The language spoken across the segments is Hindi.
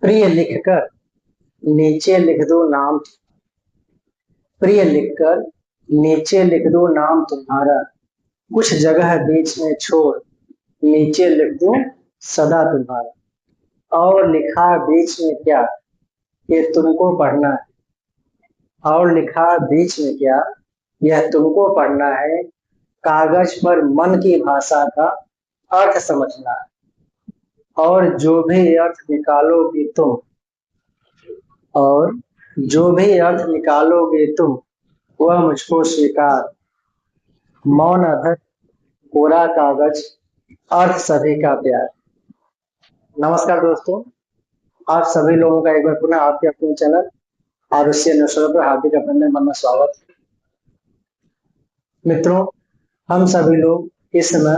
प्रिय लिखकर नीचे लिख दो नाम, प्रिय लिखकर नीचे लिख दो नाम तुम्हारा, कुछ जगह बीच में छोड़ नीचे लिख दो सदा तुम्हारा। और लिखा बीच में क्या ये तुमको पढ़ना है, और लिखा बीच में क्या यह तुमको पढ़ना है। कागज पर मन की भाषा का अर्थ समझना है, और जो भी अर्थ निकालोगे तुम, और जो भी अर्थ निकालोगे तुम वह मुझको स्वीकार। मौन अधर कोरा कागज अर्थ सभी का प्यार। नमस्कार दोस्तों, आप सभी लोगों का एक बार पुनः आपके अपने चैनल आरुषि अनुसरण पर हार्दिक अभिनंदन मन स्वागत। मित्रों, हम सभी लोग इस समय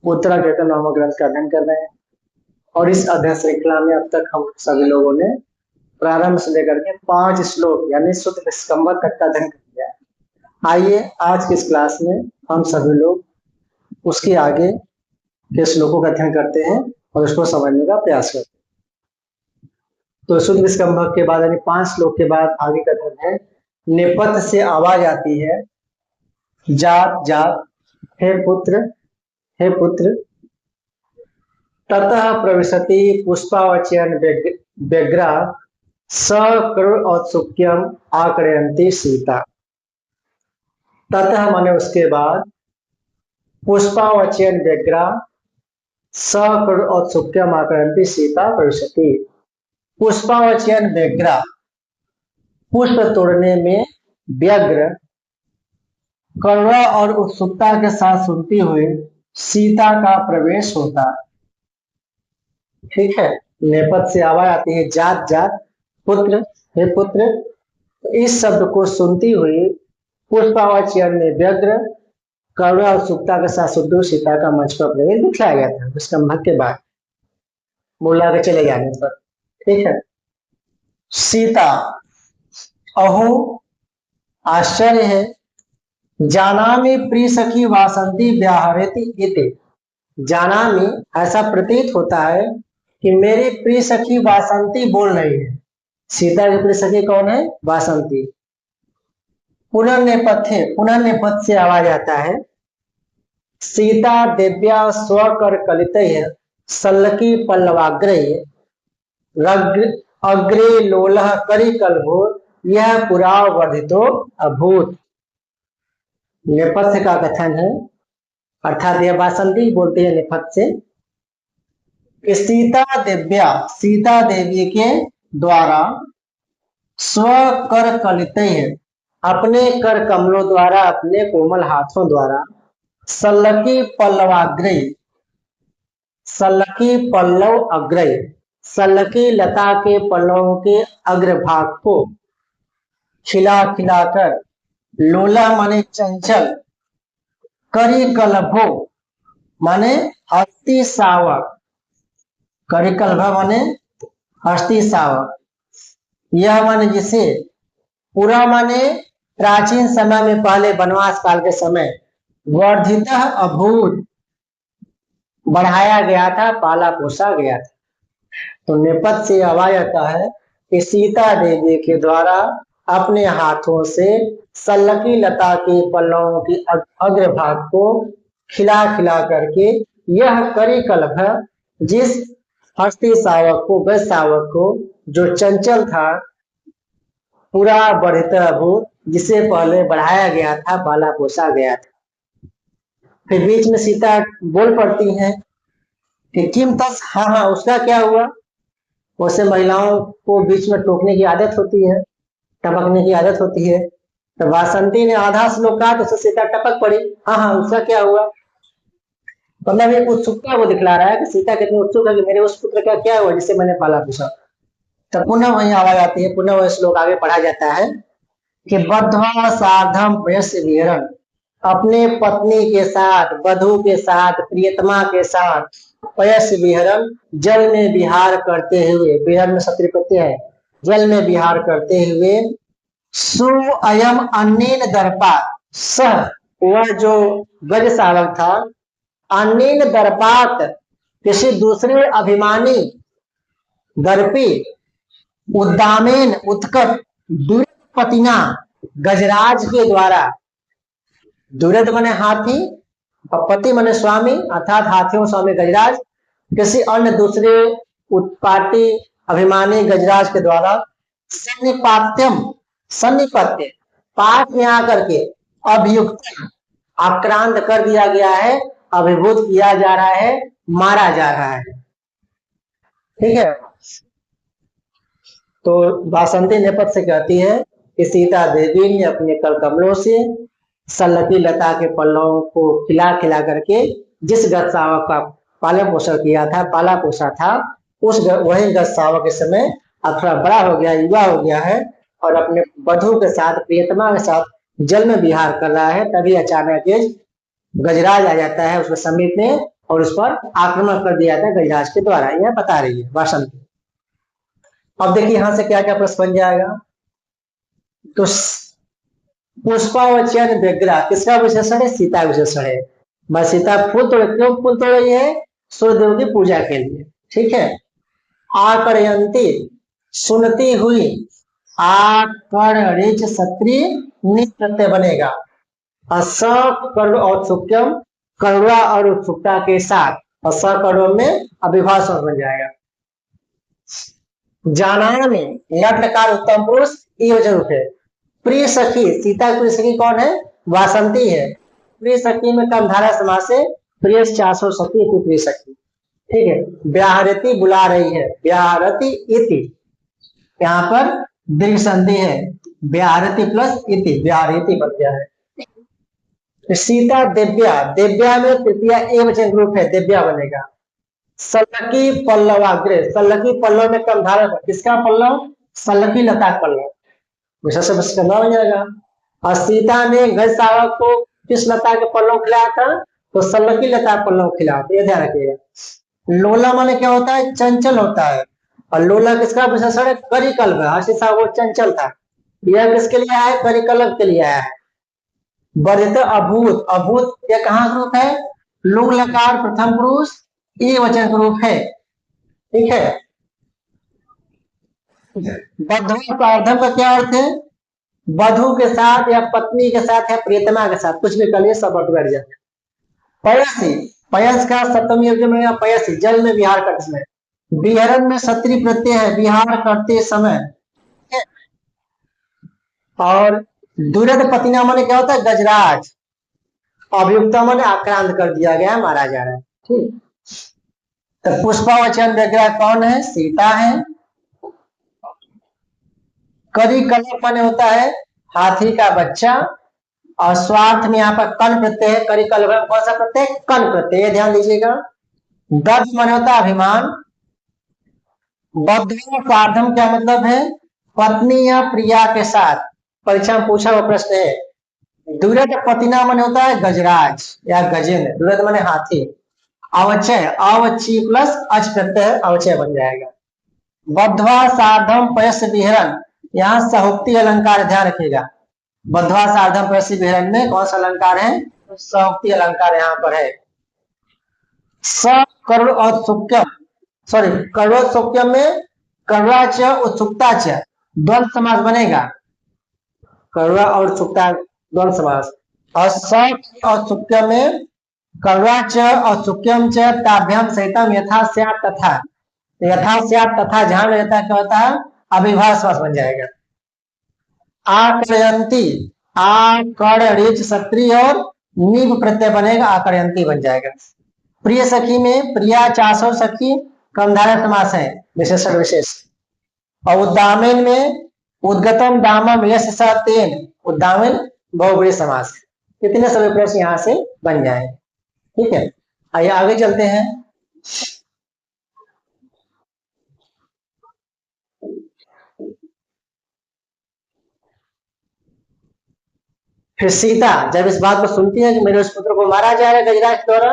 उत्तरा कीर्तन नामक ग्रंथ का अध्ययन कर रहे हैं, और इस अध्ययन श्रृंखला में अब तक हम सभी लोगों ने प्रारंभ से लेकर के 5 श्लोक यानी शुद्ध विस्कंभक तक का अध्ययन कर लिया है। आइए आज की इस क्लास में हम सभी लोग उसके आगे के श्लोकों का अध्ययन करते हैं और उसको समझने का प्रयास करते हैं। तो शुद्ध विस्कंभक के बाद यानी 5 श्लोक के बाद आगे का अध्ययन है। नेपथ्य से आवाज आती है, जात जात हे पुत्र, हे पुत्र। ततः प्रविशति पुष्पावचयन व्यग्रा सकरुण औत्सुक्यम आकर्षयन्ति सीता। ततः माने उसके बाद, पुष्पावचयन व्यग्रा सकरुण औत्सुक्यम आकर्षयन्ति सीता प्रविशति। पुष्पावचयन व्यग्रा, पुष्प तोड़ने में व्यग्र करुणा और उत्सुकता के साथ सुनती हुई सीता का प्रवेश होता। ठीक है, नेपथ्य से आवाज आती है, जात जात पुत्र, हे पुत्र। इस शब्द को सुनती हुई पुष्पावचयन में व्यग्र करुणा और उत्सुकता के साथ सुनती हुई सीता का मंच पर प्रवेश दिखलाया गया था विस्कंभक के बाद बोला के चले जाने पर। ठीक है, सीता, अहो आश्चर्य है, जानामि प्रिय सखी वासंती व्याहरति इति। जानामि ऐसा प्रतीत होता है कि मेरी प्रिय सखी वासंती बोल रही है। सीता की प्रिय सखी कौन है? वासंती। पुनर्नेपथ्य से आवाज आता है, सीता दिव्या स्वकर कलितैः सल्लकी पल्लवाग्रैः अग्रे लोलः करिकल्भो यह पुरा वर्धितो अभूत। नेपथ्य का कथन है, अर्थात यह वासंती बोलते हैं नेपथ्य से, सीता देवी के द्वारा स्वकर कलितैः अपने कर कमलों द्वारा, अपने कोमल हाथों द्वारा, सल्लकी पल्लवाग्रैः, सल्लकी पल्लव अग्रैः, सल्लकी लता के पल्लवों के अग्रभाग को खिला खिलाकर, लोला माने चंचल, करिकल्भो माने हस्ती सावक, करिकल्भ माने हस्ती सावक, यह माने जिसे, पूरा माने प्राचीन समय में, पहले वनवास काल के समय, वर्धित अभूत बढ़ाया गया था, पाला पोसा गया था। तो नेपथ्य से आवाज आता है कि सीता देवी के द्वारा अपने हाथों से सल्लकी लता के पल्लवों की अग्रभाग को खिला खिला करके यह करिकल्भ, जिस हस्ती सावक को, गज सावक को, जो चंचल था, पूरा बढ़ित अभूत, जिसे पहले बढ़ाया गया था, पाला पोसा गया था। फिर बीच में सीता बोल पड़ती है कि किम तस्, हाँ उसका क्या हुआ। वैसे महिलाओं को बीच में टोकने की आदत होती है, टपकने की आदत होती है। तो वासंती ने आधा श्लोक कहा तो सीता टपक पड़ी, हाँ उसका क्या हुआ। मतलब एक उत्सुकता वो दिखला रहा है कि सीता कितनी उत्सुक है कि मेरे उस पुत्र का क्या हुआ जिसे मैंने पाला पोसा। तो पुनः वही आवाज आती है, पुनः वह श्लोक आगे पढ़ा जाता है कि बद्ध्वा सार्धम पयस्य विहरन्, अपने पत्नी के साथ, वधु के साथ, प्रियतमा के साथ, पयस्य विहरन् जल में विहार करते हुए, विहरन् में सत्री प्रत्यय है, जल में विहार करते हुए, सु अयम अन्येन दर्पात्, सह वह जो गज सावक था, अन्येन दर्पात् किसी दूसरे अभिमानी, दर्पी उद्दामेन उत्कट दुर्द पतिना गजराज के द्वारा, दुर्द मने हाथी और पति मने स्वामी अर्थात हाथियों स्वामी गजराज, किसी अन्य दूसरे उत्पाती अभिमानी गजराज के द्वारा सन्निपात्यम, सन्निपत्य पास में आकर के अभियुक्त आक्रांत कर दिया गया है, अभिभूत किया जा रहा है, मारा जा रहा है। ठीक है, तो वासंती नेपथ से कहती है कि सीता देवी ने अपने कर कमलों से सल्लती लता के पल्लवों को खिला खिला करके जिस गजसावक का पालन पोषण किया था, पाला पोषा था, उस वही गजसावक इस समय अब थोड़ा बड़ा हो गया, युवा हो गया है और अपने बधू के साथ, प्रियतमा के साथ जल में विहार कर रहा है। तभी अचानक गजराज आ जाता है उसके समीप में और उस पर आक्रमण कर दिया जाता है गजराज के द्वारा। यह बता रही है वासंती। अब देखिए यहां से क्या क्या प्रश्न बन जाएगा। तो पुष्पावचन व्यग्रा किसका विशेषण है? सीता विशेषण है। मैं सीता फूल तोड़, क्यों फूल तोड़ रही है? सूर्यदेव की पूजा के लिए। ठीक है, आकर्यंती सुनती हुई, आकर्णिच सत्री नित प्रत्यय बनेगा। असकर्ण औत्सुक्यम करुणा और उत्सुकता के साथ, असकर्ण में अभिभाषण बन जाएगा। जाना में लटकार उत्तम पुरुष ये जरूर है। प्रिय सखी, सीता की प्रिय सखी कौन है? वासंती है। प्रिय सखी में कर्मधारय समास से प्रिय 400 सखी की प्रिय सखी। ठीक है, व्याहरती बुला रही है, व्याहरती इति, यहाँ पर दीर्घ संधि है, व्याहरती प्लस इति, व्याहरती बन गया है। सीता दिव्या, दिव्या में तृतीया एकवचन रूप है, दिव्या बनेगा। सल्लकी पल्लवाग्रे, सल्लकी पल्लव में कर्मधारय, किसका पल्लव? सल्लकी लता पल्लव, विशेष करना बन जाएगा। और सीता ने गजसावक को किस लता के पल्लव खिलाया था? तो सल्लकी लता पल्लव खिलाया, ये ध्यान रखिएगा। लोला माने क्या होता है? चंचल होता है। और लोला किसका विशेषण है? करिकल्प। हर्षिता वो चंचल था। यह किसके लिए आया है? करिकल्प के लिए आया है। वर्धित अभूत, अभूत यह कहाँ रूप है? लुंग लकार प्रथम पुरुष ये वचन का रूप है। ठीक है, बद्धवा प्रार्थम का क्या अर्थ है? वधु के साथ या पत्नी के साथ या प्रियतमा के साथ, कुछ भी कर लिए सब बैठ जाए। पयसी, पयस का सप्तमी में पयसी, जल में विहार करते समय। विहरण में सत्री प्रत्यय है, विहार करते समय। और दुर्द पतिना माने क्या होता है? गजराज। अभियुक्ता माने आक्रांत कर दिया गया, मारा जा रहा है। ठीक, तो पुष्पावचन व्यग्रा कौन है? सीता है। करिकल्प माने होता है हाथी का बच्चा। और स्वार्थ में यहाँ पर कन प्रत्यय है। करिकल्प कौन सा प्रत्यय? कन प्रत्यय, ध्यान दीजिएगा। दर्द माने होता है अभिमान। बद्धवा सार्धम क्या मतलब है? पत्नी या प्रिया के साथ। परीक्षा में पूछा हुआ प्रश्न है। दुर्द पतिना माने होता है गजराज या गजेंद्र, दुर्द माने हाथी। अवचय, अवची प्लस अच प्रत्यय, अवचय बन जाएगा। बद्धवा सार्धम पयस विहरण, यहाँ सहुक्ति अलंकार, ध्यान रखिएगा। बद्धवा सार्धम पयस विहरण में कौन सा अलंकार है? सहुक्ति अलंकार यहाँ पर है। स करुण औत्सुक्यम, सॉरी करुणोत्सुक्यम में करुणा च उत्सुकता च द्वंद्व समास बनेगा। करुणा और उत्सुकता द्वंद्व समास। और स औत्सुक्यम में करुणा च औत्सुक्यम च ताभ्याम सहितम यथा स्यात् तथा, यथा स्यात् तथा जहां रहता क्या होता है? अभिभाष समास बन जाएगा। आकर्यंती, आकर्णिच सत्री और नीव प्रत्यय बनेगा, आकर्यंती बन जाएगा। प्रिय सखी में प्रिया 400 सखी कर्मधारय समास है, विशेषण विशेष। और उद्दामेन में उद्गतम दामम यश स तेन, उद्दामेन बहुब्रीहि समास। कितने सभी प्रश्न यहाँ से बन जाए। ठीक है, आइए आगे चलते हैं। फिर सीता जब इस बात को सुनती है कि मेरे उस पुत्र को मारा जा रहा है गजराज द्वारा,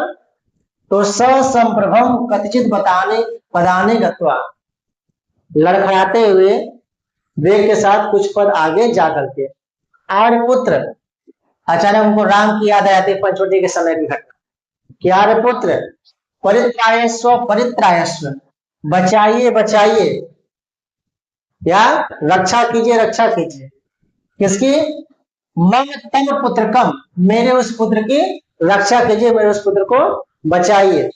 तो ससंप्रभम कथिचित पदाने गत्वा, लड़खड़ाते हुए वेग के साथ कुछ पद आगे जा करके, आर्यपुत्र, अचानक उनको राम की याद आ जाती है पंचवटी के समय की घटना कि आर्यपुत्र परित्रायस्व परित्रायस्व, बचाइए बचाइए, या रक्षा कीजिए, रक्षा कीजिए किसकी? मम तम पुत्र कम, मेरे उस पुत्र की रक्षा कीजिए, मेरे उस पुत्र को बचाइए।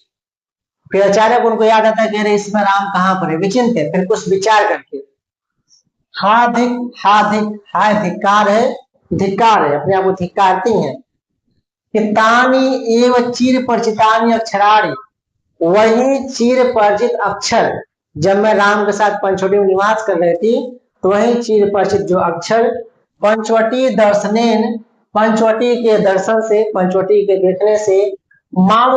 फिर अचानक उनको याद आता है कि अरे इसमें राम कहाँ पर है, विचिंत, फिर कुछ विचार करके हाधिक हाय धिक्कार है, धिक्कार है, अपने आप को धिक्कारती हैं कि तानी एव चिर परिचितानि अक्षराणि, वही चिर परिचित अक्षर, जब मैं राम के साथ पंचवटी में निवास कर रही थी तो वही चिर परिचित जो अक्षर पंचवटी दर्शनेन, पंचवटी के दर्शन से, पंचवटी के देखने से माम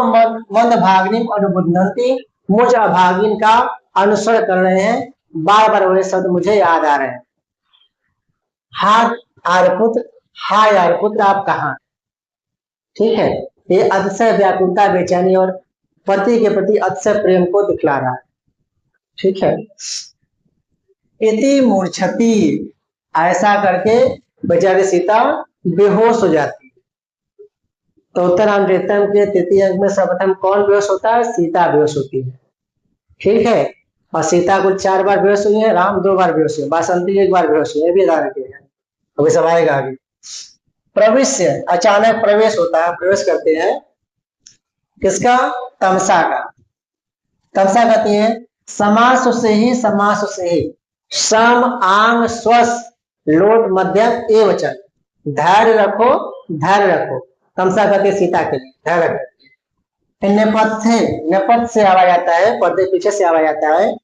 मंद भागिनी अनुबुद्धंती, मुझ अभागिन का अनुसरण कर रहे हैं, बार बार वही शब्द मुझे याद आ रहे हैं। हाथ आर्यपुत्र, हाय आर्यपुत्र आप कहाँ? ठीक है, ये अतिशय व्याकुलता, बेचैनी और पति के प्रति अतिशय प्रेम को दिखला रहा है। ठीक है, इति मूर्छति, ऐसा करके बेचारी सीता बेहोश हो जाती है। तो उत्तराम रेतम के तृतीय अंक में सर्वप्रथम कौन बेहोश होता है? सीता बेहोश होती है। ठीक है, और सीता को 4 बार बेहोश हुई है, राम 2 बार बेहोश हुए, बासंती 1 बार बेहोश हुई है, भी याद रखिएगा, अभी सब आएगा आगे। प्रवेश, अचानक प्रवेश होता है, प्रवेश करते हैं किसका? तमसा का। तमसा कहती है समास से ही, समास से ही, सम आंग स्वस्थ लोट मध्यम एवचन, धैर्य रखो, धैर्य रखो। तमसा कहती है सीता के लिए धैर्य रखो। नेपथ्य, नेपथ्य से आवाज आता है, पर्दे पीछे से आवाज आता है,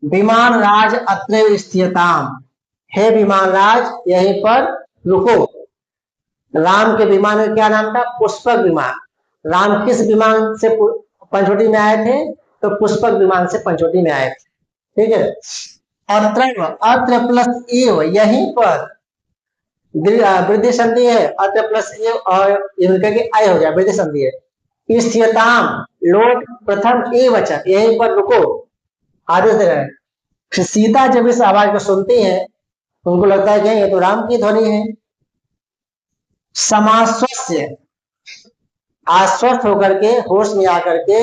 विमान राज अत्र स्थियताम, हे विमान राज यहीं पर रुको। राम के विमान में क्या नाम था? पुष्पक विमान। राम किस विमान से पंचवटी में आए थे? तो पुष्पक विमान से पंचवटी में आए थे। ठीक है, अत्र प्लस एव, यहीं पर वृद्धि संधि है, अत्र प्लस एव और आय हो गया, वृद्धि संधि है। स्थियताम लोट प्रथम ए वचन, यहीं पर रुको, आदेश दे रहे हैं। सीता जब इस आवाज को सुनती है उनको लगता है कि ये तो राम की ध्वनि है। समाश्वस्य, आश्वस्त होकर के, होश में आकर के,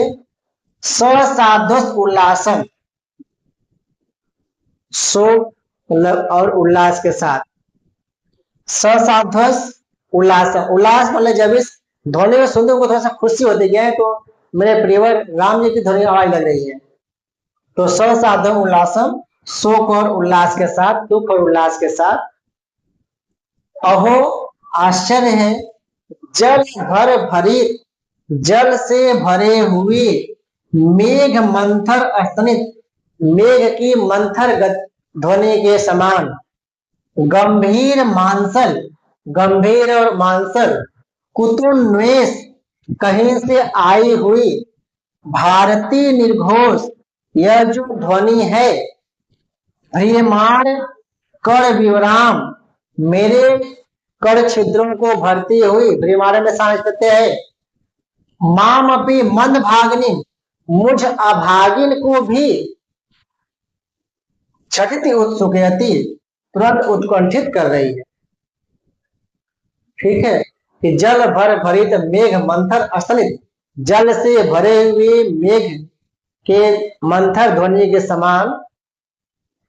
ससाध्वस उल्लासन, शोक और उल्लास के साथ, ससाध्वस उल्लासन, उल्लास मतलब जब इस ध्वनि में सुनते उनको थोड़ा सा खुशी होती है तो मेरे प्रियवर राम जी की ध्वनि आवाज लग रही है। तो ससाध्वम उल्लासम, शोक और उल्लास के साथ, दुख और उल्लास के साथ। अहो आश्चर्य है, जल भर भरी, जल से भरे हुए मेघ मंथर स्तनित, मेघ की मंथर ध्वनि के समान, गंभीर मांसल, गंभीर और मांसल, कुतुन्वेष, कहीं से आई हुई, भारतीय निर्घोष, यह जो ध्वनि है, भ्रियमाण कर विवराम, मेरे कर छिद्रों को भरती हुई, भ्रियमाण में सांस प्रत्यय है, माम अपनी मंद भागिनी, मुझ अभागिन को भी, छठती उत्सुकयति, तुरंत उत्कंठित कर रही है। ठीक है, कि जल भर भरित मेघ मंथर स्तनित, जल से भरे हुए मेघ के मंथर ध्वनि के समान,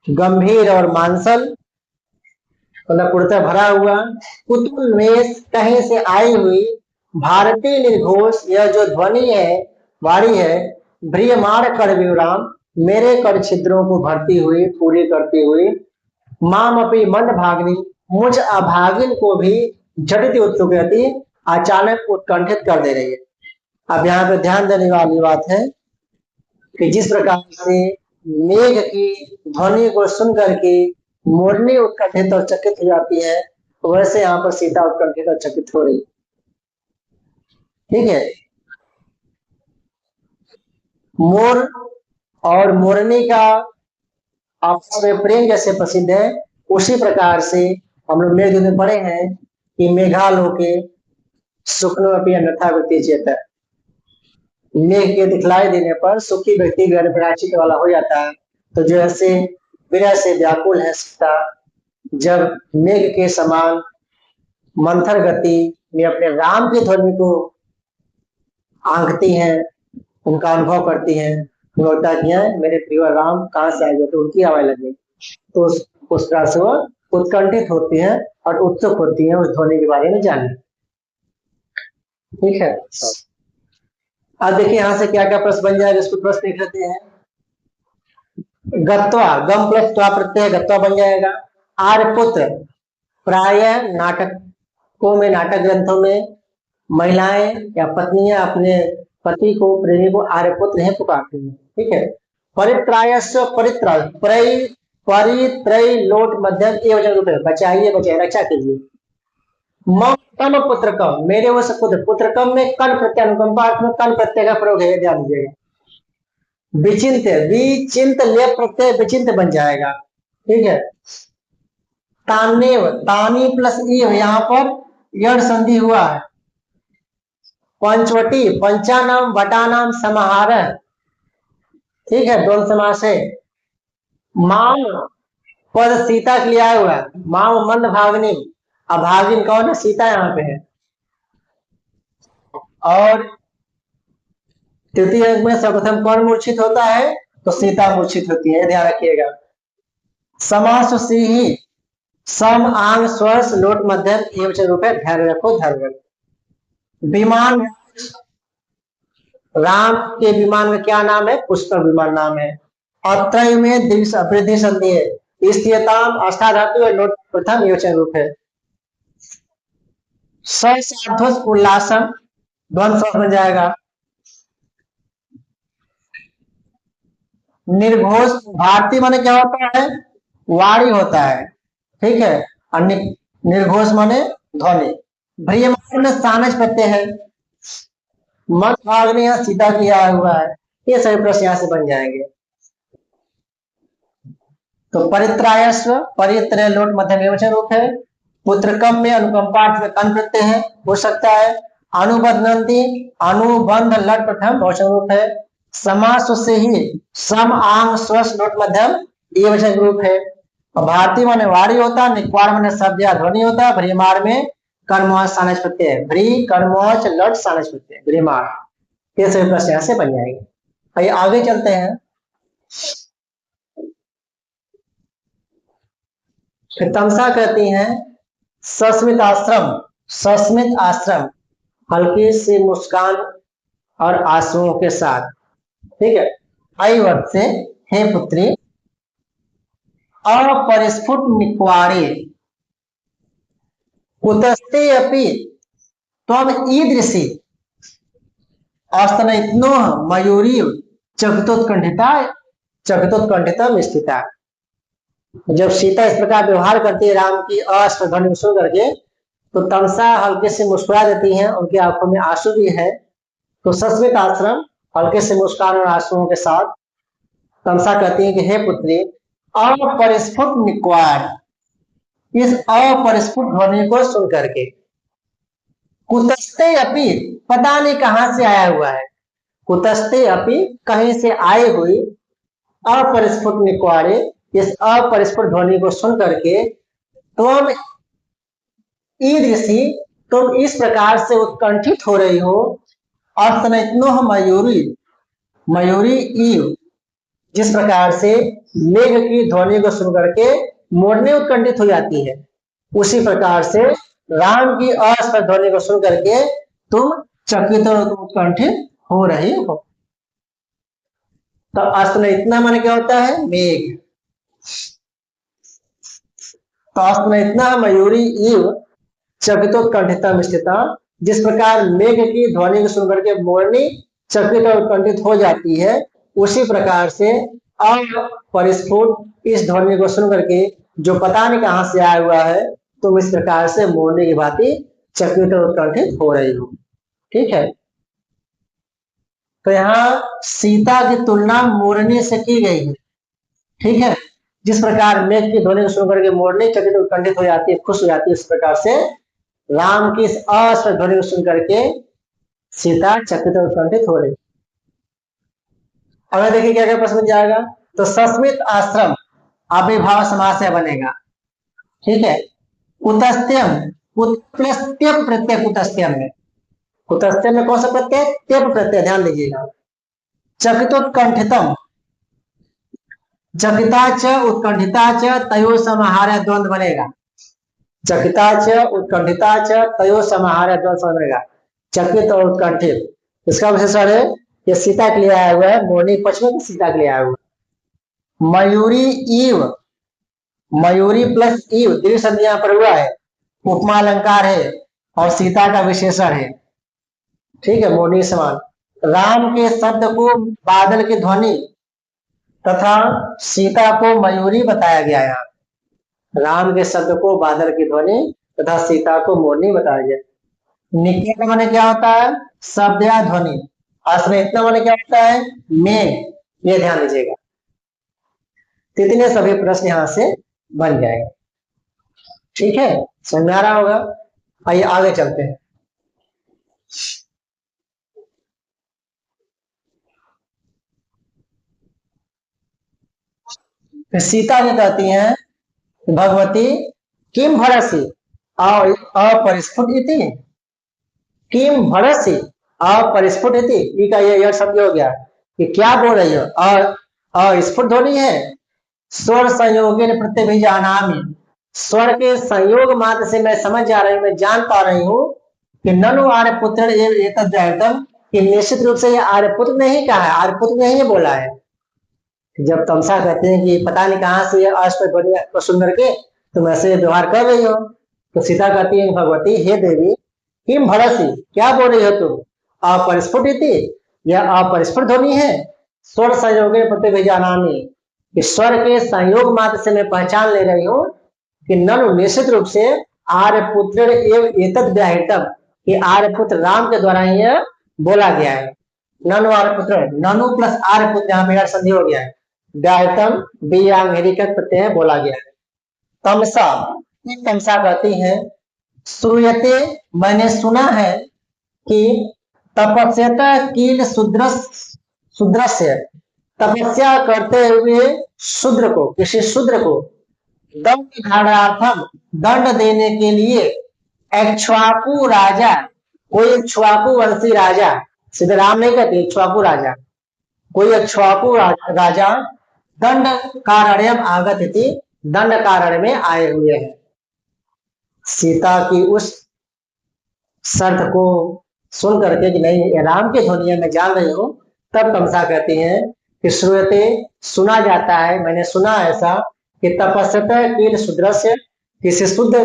गंभीर और मांसल मतलब पूर्णतः भरा हुआ, कुतुन्वेष, कहीं से आई हुई, भारतीय निर्घोष, यह जो ध्वनि है, वाणी है, भ्रियमाण कर विवराम, मेरे कर छिद्रों को भरती हुई, पूरी करती हुई, माम अपनी मंद भागिनी, मुझ अभागिन को भी झटित उत्सुकति, अचानक उत्कंठित कर दे रही है। अब यहाँ पे ध्यान देने वाली बात है कि जिस प्रकार से मेघ की ध्वनि को सुन करके मोरनी उत्कंठित और चकित हो जाती है, वैसे यहाँ पर सीता उत्कंठित और चकित हो रही। ठीक है, मोर और मोरनी का आपस में प्रेम जैसे प्रसिद्ध है, उसी प्रकार से हम लोग मेघ में पढ़े हैं कि मेघालोके सुखनोपि अन्यथा व्यक्ति चेत, मेघ के दिखलाई देने पर सुखी व्यक्ति विरचित वाला हो जाता है। तो जैसे विरह से व्याकुल है सीता, जब मेघ के समान मंथर गति में अपने राम की ध्वनि को आंकती हैं, उनका अनुभव करती हैं, होता है मेरे प्रिय राम कहाँ से आए, तो उनकी आवाज लग गई। तो उस प्रकार से वो उत्कंठित होती है और उत्सुक होती है उस ध्वनि के बारे में जानने। ठीक है, अब देखिए यहाँ से क्या क्या प्रश्न बन जाएगा, इसको प्रश्न देख लेते हैं। गत्वा, गम प्लस त्वा प्रत्यय गत्वा बन जाएगा। आर्यपुत्र, प्राय नाटकों में, नाटक ग्रंथों में महिलाएं या पत्नियां अपने पति को, प्रेमी को आर्यपुत्र ही पुकारती हैं। ठीक है, परित्रायस्व परित्राय, परित्रय लोट मध्यम एवं रूप है, बचाइए बचाइए, रक्षा कीजिए। मम तम पुत्र कम, मेरे उस पुत्र, पुत्र कम में कन प्रत्यय अनुकंपा अर्थ में कन प्रत्यय का प्रयोग है, ध्यान दीजिएगा। विचिंत, विचिंत लेप प्रत्यय विचिंत बन जाएगा। ठीक है, तानेव, तानी प्लस ई यहाँ पर यड़ संधि हुआ है। पंचवटी, पंचानाम वटानाम समाहार, ठीक है, द्वंद समास है। माम पद सीता के लिए आया हुआ है, माम मंद भागनी, अभागिन कौन है, सीता यहाँ पे है। और तृतीय अंक में सर्वप्रथम कौन मूर्छित होता है, तो सीता मूर्छित होती है, ध्यान रखिएगा। समास सी ही, सम आंग स्वर्स लोट मध्यम एवं रूप है, ध्यान रखो, ध्यान रखो। विमान, राम के विमान का क्या नाम है, पुष्पक विमान नाम है। और त्रय में वृद्धि संधि है, स्थियताम अष्टाधातु लोट प्रथम एवं रूप है। साध्वस उल्लासम द्वंद बन जाएगा। निर्घोष, भारतीय माने क्या होता है, वाणी होता है। ठीक है, और निर्घोष माने ध्वनि। भ्रियमान में सानस प्रत्यय है। मत भागने यहाँ सीधा किया हुआ है, ये सभी प्रश्न यहाँ से बन जाएंगे। तो परित्रायस्व, परित्रय लोट मध्यम एवं रूप है। पुत्र कम में अनुकंपार्थ में कन प्रत्यय है, हो सकता है। अनुबंधनती, अनुबंध लट प्रथम बहुवचन रूप है। समास से ही, सम आंग स्वस्थ लोट मध्यम एवं रूप है। भारतीय माने वारी होता है, निक्वार माने शब्द या ध्वनि होता है। भ्रियमार में कर्मवाच सानस प्रत्यय है, भ्री कर्मवाच लट सानस प्रत्यय, भ्रियमार। ये सभी प्रश्न यहाँ से बन जाएंगे। आइए आगे चलते हैं। फिर तमसा कहती हैं सस्मित आश्रम, सस्मित आश्रम, हल्की सी मुस्कान और आंसुओं के साथ। ठीक है, आई वर्त से, हे पुत्री, अपरिस्फुट निक्वारे कुतस्ते अपि त्वम ईदृशी अस्तनयित्नो मयूरी चकितोत्कंठिता, चकितोत्कंठितम स्थिता। जब सीता इस प्रकार व्यवहार करती है राम की अष्टध्वनि सुन करके, तो तमसा हल्के से मुस्कुरा देती हैं, उनकी आंखों में आंसू भी है। तो सस्मित आश्रम, हल्के से मुस्कान और आंसुओं के साथ तमसा कहती है कि हे पुत्री, अपरिस्फुट निक्वार, इस अपरिस्फुट ध्वनि को सुन करके, कुतस्ते अपि, पता नहीं कहां से आया हुआ है, कुतस्ते अपि कहीं से आए हुई, अपरिस्फुट निक्वारे, इस अपरिस्फुट ध्वनि को सुन करके, तुम ईदृशी, तुम इस प्रकार से उत्कंठित हो रही हो। अस्तनयित्नो मयूरी, मयूरी ईव, जिस प्रकार से मेघ की ध्वनि को सुन करके मोरनी उत्कंठित हो जाती है, उसी प्रकार से राम की अस्पष्ट ध्वनि को सुन करके तुम चकित और उत्कंठित हो रही हो। तो अस्तनयित्ना माने क्या होता है, मेघ। तो अस्तनयित्ना मयूरी ईव चकितोत्कंठितम स्थिता, जिस प्रकार मेघ की ध्वनि को सुन करके मोरनी चकित और उत्कंठित हो जाती है, उसी प्रकार से अपरिस्फुट इस ध्वनि को सुन करके, जो पता नहीं कहां से आया हुआ है, तुम इस प्रकार से मोरनी की भांति चकित और उत्कंठित हो रही हो। ठीक है, तो यहाँ सीता की तुलना मोरनी से की गई है। ठीक है, जिस प्रकार मेघ की ध्वनि को सुन करके मोरनी चकित और उत्कंठित हो जाती है, खुश हो जाती है, इस प्रकार से राम की इस अस्पष्ट ध्वनि को सुन करके सीता चकित और उत्कंठित हो रही। अब देखिए क्या क्या प्रश्न बन जाएगा। तो सस्मित आश्रम अभिभाव समास से बनेगा। ठीक है, कुतस्त्यम, कुतस्त्यम प्रत्यय, कुतस्त्यम में, कुतस्त्यम में कौन सा प्रत्यय, त्यप प्रत्यय, ध्यान दीजिएगा। चकितोत्कंठितम, चकिता च उत्कंठिता च तयो समाहार द्वंद्व बनेगा। चकिता च उत्कंठिता च तयो समाहार द्वंद्व बनेगा। चकित और उत्कंठित, इसका विशेषण है, ये सीता के लिए आया हुआ है, मोरनी पक्ष में सीता के लिए आया हुआ है। मयूरी ईव, मयूरी प्लस ईव द्वितीय संधि यहाँ पर हुआ है, उपमा अलंकार है और सीता का विशेषण है। ठीक है, मोरनी समान। राम के शब्द को बादल की ध्वनि तथा सीता को मयूरी बताया गया है। राम के शब्द को बादल की ध्वनि तथा सीता को मोरनी बताया गया। निकेत माने क्या होता है? शब्द या ध्वनि। अस्मिता माने क्या होता है? मेघ। ये ध्यान दीजिएगा। तो इतने सभी प्रश्न यहां से बन जाएगा। ठीक है, समझ में आ रहा होगा। आइए आगे चलते हैं। फिर सीता ने कहती हैं भगवती किम भरसी अपरिस्फुट इति, किम भरसी अपरिस्फुट इति का ये शब्द हो गया कि क्या बोल रही हो। अस्फुट ध्वनि है। स्वर संयोगेन प्रत्यभिजानामि, स्वर के संयोग मात्र से मैं समझ जा रही हूँ, मैं जान पा रही हूँ कि ननु आर्यपुत्र एतद्, कि निश्चित रूप से ये आर्यपुत्र ने ही कहा है, आर्यपुत्र ने ही बोला है। जब तमसा कहते हैं कि पता नहीं कहाँ से अष्ट सुंदर के तुम ऐसे व्यवहार कर रही हो, तो सीता कहती है भगवती हे देवी किम भरसी, क्या बोल रही हो तुम? अपरिस्फुट इति, यह अपरिस्फुट ध्वनि है। स्वर संयोगे प्रतिभिजानामि, स्वर के संयोग मात्र से मैं पहचान ले रही हूँ कि ननु निश्चित रूप से आर्यपुत्र एवं एतद् व्याहृतम, कि आर्यपुत्र राम के द्वारा यह बोला गया है। ननु आर्यपुत्र, ननु प्लस आर्यपुत्र यहाँ पे संधि हो गया है। व्याहृतम प्रत्यय बोला गया है। तमसा, तमसा कहती है श्रूयते, मैंने सुना है कि तपस्यता कील शूद्रस्य, तपस्या करते हुए शूद्र को, किसी शूद्र को दंड धारणार्थम, दंड देने के लिए इक्ष्वाकु राजा, कोई इक्ष्वाकु वंशी राजा, सीधे राम नहीं कहते, इक्ष्वाकु राजा, कोई इक्ष्वाकु राजा दंड कारण्यम आगत इति, दंड कारण में आए हुए हैं। सीता की उस शर्त को सुन करके कि नहीं राम के ध्वनि में जान रही हूं, तब तमसा कहती हैं कि श्रूयते, सुना जाता है, मैंने सुना ऐसा कि तपस्या कील शूद्रस्य, किसी शुद्ध,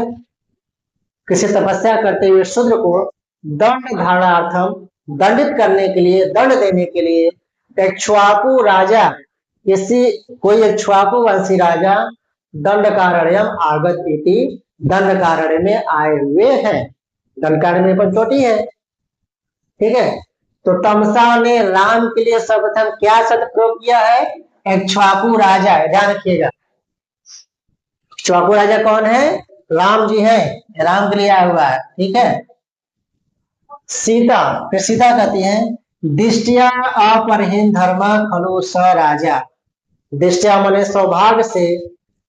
किसी तपस्या करते हुए शूद्र को दंड धारणार्थम, दंडित करने के लिए, दंड देने के लिए इक्ष्वाकु राजा, किसी कोई इक्ष्वाकु वंशी राजा दंड कारणयम आगत इति, दंड कारण में आए हुए हैं। दंड कारण में पंचोटी है। ठीक है, तो तमसा ने राम के लिए सर्वप्रथम क्या शब्द प्रयोग किया है? इक्ष्वाकु राजा। ध्यान रखिएगा, इक्ष्वाकु राजा कौन है? राम जी है, राम के लिए आया हुआ है। ठीक है। सीता, फिर सीता कहती है दृष्टिया अपरहीन धर्म खलु स राजा, दृष्टिया माने सौभाग्य से,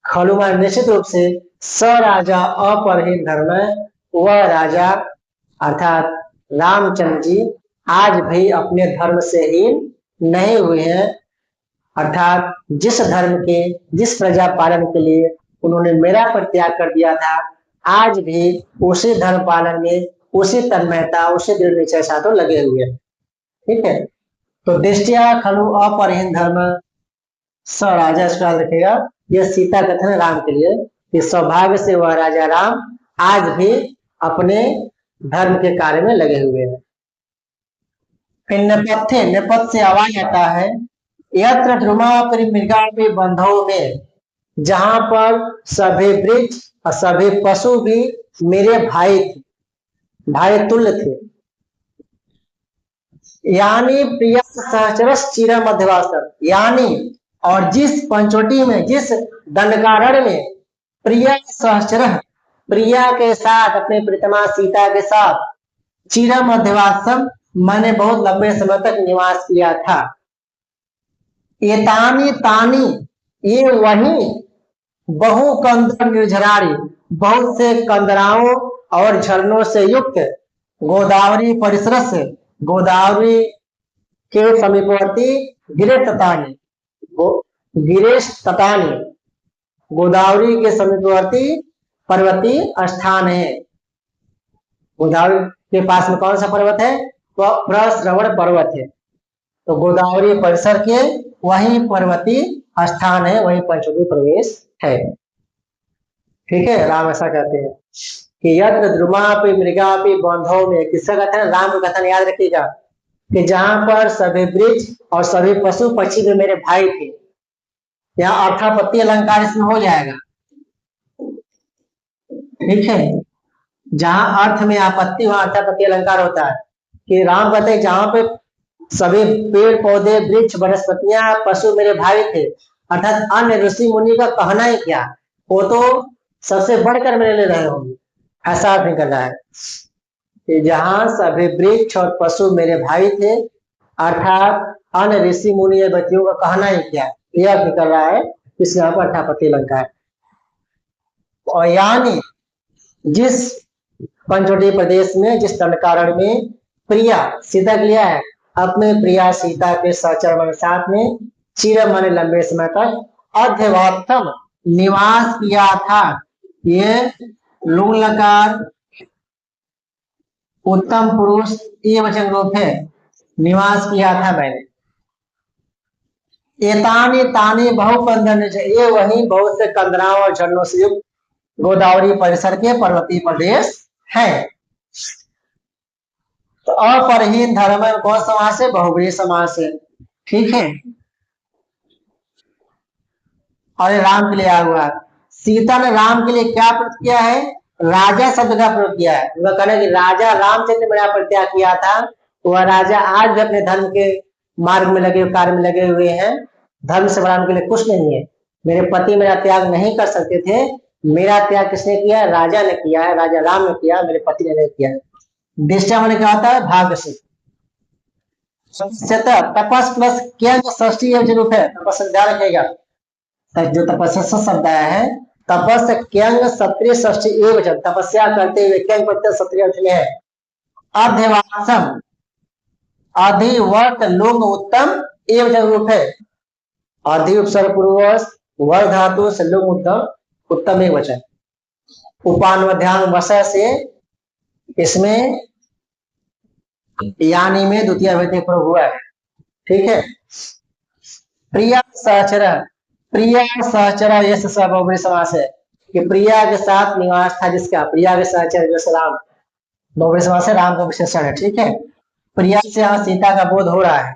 खलु माने निश्चित रूप से, स राजा अपरहीन धर्म, वह राजा अर्थात रामचंद्र जी आज भी अपने धर्म से हीन नहीं हुए हैं। अर्थात जिस धर्म के, जिस प्रजा पालन के लिए उन्होंने मेरा परित्याग कर दिया था, आज भी उसी धर्म पालन में, उसी तन्मयता, उसी दृढ़ निश्चय साथ लगे हुए हैं। ठीक है, तो दृष्टिया खलु अपरहीन धर्म स राजा, इसका रखेगा। यह सीता कथन राम के लिए कि सौभाग्य से वह राजा राम आज भी अपने धर्म के कार्य में लगे हुए हैं। फिर नेपथ्य, नेपथ्य से आवाज आता है यत्र ध्रुमा परिमृगा बंधों में, जहां पर सभी वृक्ष और सभी पशु भी मेरे भाई थे, भाई तुल्य थे। यानी प्रिय सहचरस चिर मध्यवासर, यानी और जिस पंचोटी में, जिस दंडकारण्य में प्रिय सहचर, प्रिया के साथ, अपने प्रीतमा सीता के साथ, चिर मध्यवासम मैंने बहुत लंबे समय तक निवास किया था। एतानी तानी, ये वही बहु कंदर निर्झरारी, बहुत से कंदराओं और झरनों से युक्त, गोदावरी परिसर से, गोदावरी के समीपवर्ती गिरतानी, गिरीश तटानी गोदावरी के समीपवर्ती पर्वतीय स्थान है। गोदावरी के पास में कौन सा पर्वत है? प्रश्रवण पर्वत है। तो गोदावरी परिसर के वही पर्वतीय स्थान है, वही पंचवटी प्रदेश है। ठीक है, राम ऐसा कहते हैं कि यत्र द्रुमापि मृगापि बंधो में, किसका कथन है? राम का कथन याद रखिएगा कि जहां पर सभी वृक्ष और सभी पशु पक्षी भी मेरे भाई थे। यहाँ अर्थापत्ति अलंकार इसमें हो जाएगा। ठीक है, जहां अर्थ में आपत्ति वहां अर्थापत्ति अलंकार होता है। कि राम कहते हैं जहां पे सभी पेड़ पौधे वृक्ष वनस्पतियां पशु मेरे भाई थे, अर्थात अन्य ऋषि मुनि का कहना ही क्या, वो तो सबसे बढ़कर मेरे लिए रहे होंगे, ऐसा अर्थ निकल रहा है कि जहां सभी वृक्ष और पशु मेरे भाई थे, अर्थात अन्य ऋषि मुनि व्यक्तियों का कहना ही क्या, यह निकल रहा है। इस यहाँ पर अर्थापत्ति अलंकार। और यानी जिस पंचवटी प्रदेश में, जिस दंडकारण्य में प्रिया सीता के लिया है, अपने प्रिया सीता के सहचर साथ में चिर मन लंबे समय तक अध्यवात्म निवास किया था। ये लुंग लकार उत्तम पुरुष ये वचन रूप है, निवास किया था मैंने। एतानी तानी बहुकंदन, ये वही बहुत से कंदराओं और झरनों से युक्त गोदावरी परिसर के पर्वतीय प्रदेश है। तो अपरहीन धर्म में कौन समास है? बहुव्रीहि समास है। ठीक है, और राम के लिए आया हुआ। सीता ने राम के लिए क्या प्रयोग किया है? राजा शब्द का प्रयोग किया है। वह कहना कि राजा रामचंद्र मेरा परित्याग किया था, वह राजा आज भी अपने धर्म के मार्ग में लगे, कार्य में लगे हुए हैं। धर्म से बढ़ाने के लिए कुछ नहीं है। मेरे पति मेरा त्याग नहीं कर सकते थे, मेरा त्याग किसने किया? राजा ने किया है, राजा राम ने किया, मेरे पति ने नहीं किया। दिष्टा मैंने क्या होता है? भाग्य से। तपस प्लस क्या षष्ठी रूप है, तपस ध्यान रखिएगा। जो तपस्या शब्द आया है, तपस क्यंग क्षत्रिय षष्ठी एवं, तपस्या करते हुए क्यंग प्रत्यय क्षत्रिय अर्थ में है। अर्धवासम अधिवर्त लुंग उत्तम एवं रूप है। अधि उपसर्ग पूर्ववश वर धातु से लुंग उत्तम उत्तम एक वचन। उपान्वध्यान वशय से इसमें यानी में द्वितीय विभक्ति प्रयोग हुआ है। ठीक है, प्रिया सहचर, प्रिया सहचर ये बहुव्रीहि समास है कि प्रिया के साथ निवास था जिसका, प्रिया के सहचर जैसे राम, बहुव्रीहि समास है, राम का विशेषण है। ठीक है, प्रिया से यहाँ सीता का बोध हो रहा है।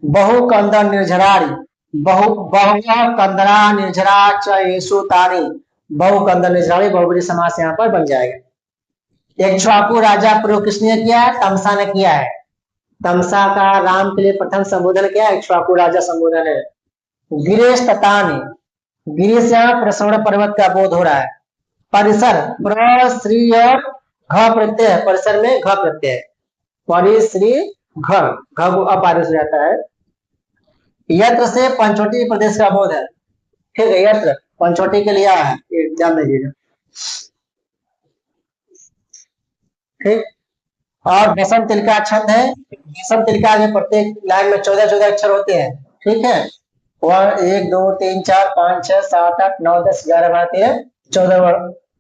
बहु कंदर निर्झरारी, बहु कंदरा निर्झरा चेषु तानी, बहु कंदर निर्झरारी बहुव्रीहि समास यहाँ पर बन जाएगा। इक्ष्वाकु राजा प्रयोग किसने किया है? तमसा ने किया है। तमसा का राम के लिए प्रथम संबोधन किया, इक्ष्वाकु राजा संबोधन है। गिरीश तटानी, गिरीश यहाँ प्रश्रवण पर्वत का बोध हो रहा है। परिसर प्रश्री और घ प्रत्यय, परिसर में घ प्रत्यय, परिश्री घ, घ को अपारिश रहता है। यत्र से पंचवटी प्रदेश का बोध है। ठीक है, यत्र पंचवटी के लिए है, ध्यान दीजिएगा। ठीक, और दशम तिलका छंद है। दशम तिलका के प्रत्येक लाइन में 14-14 अक्षर होते हैं। ठीक है, 1 2 3 4 5 6 7 8 9 10 11 12 13 14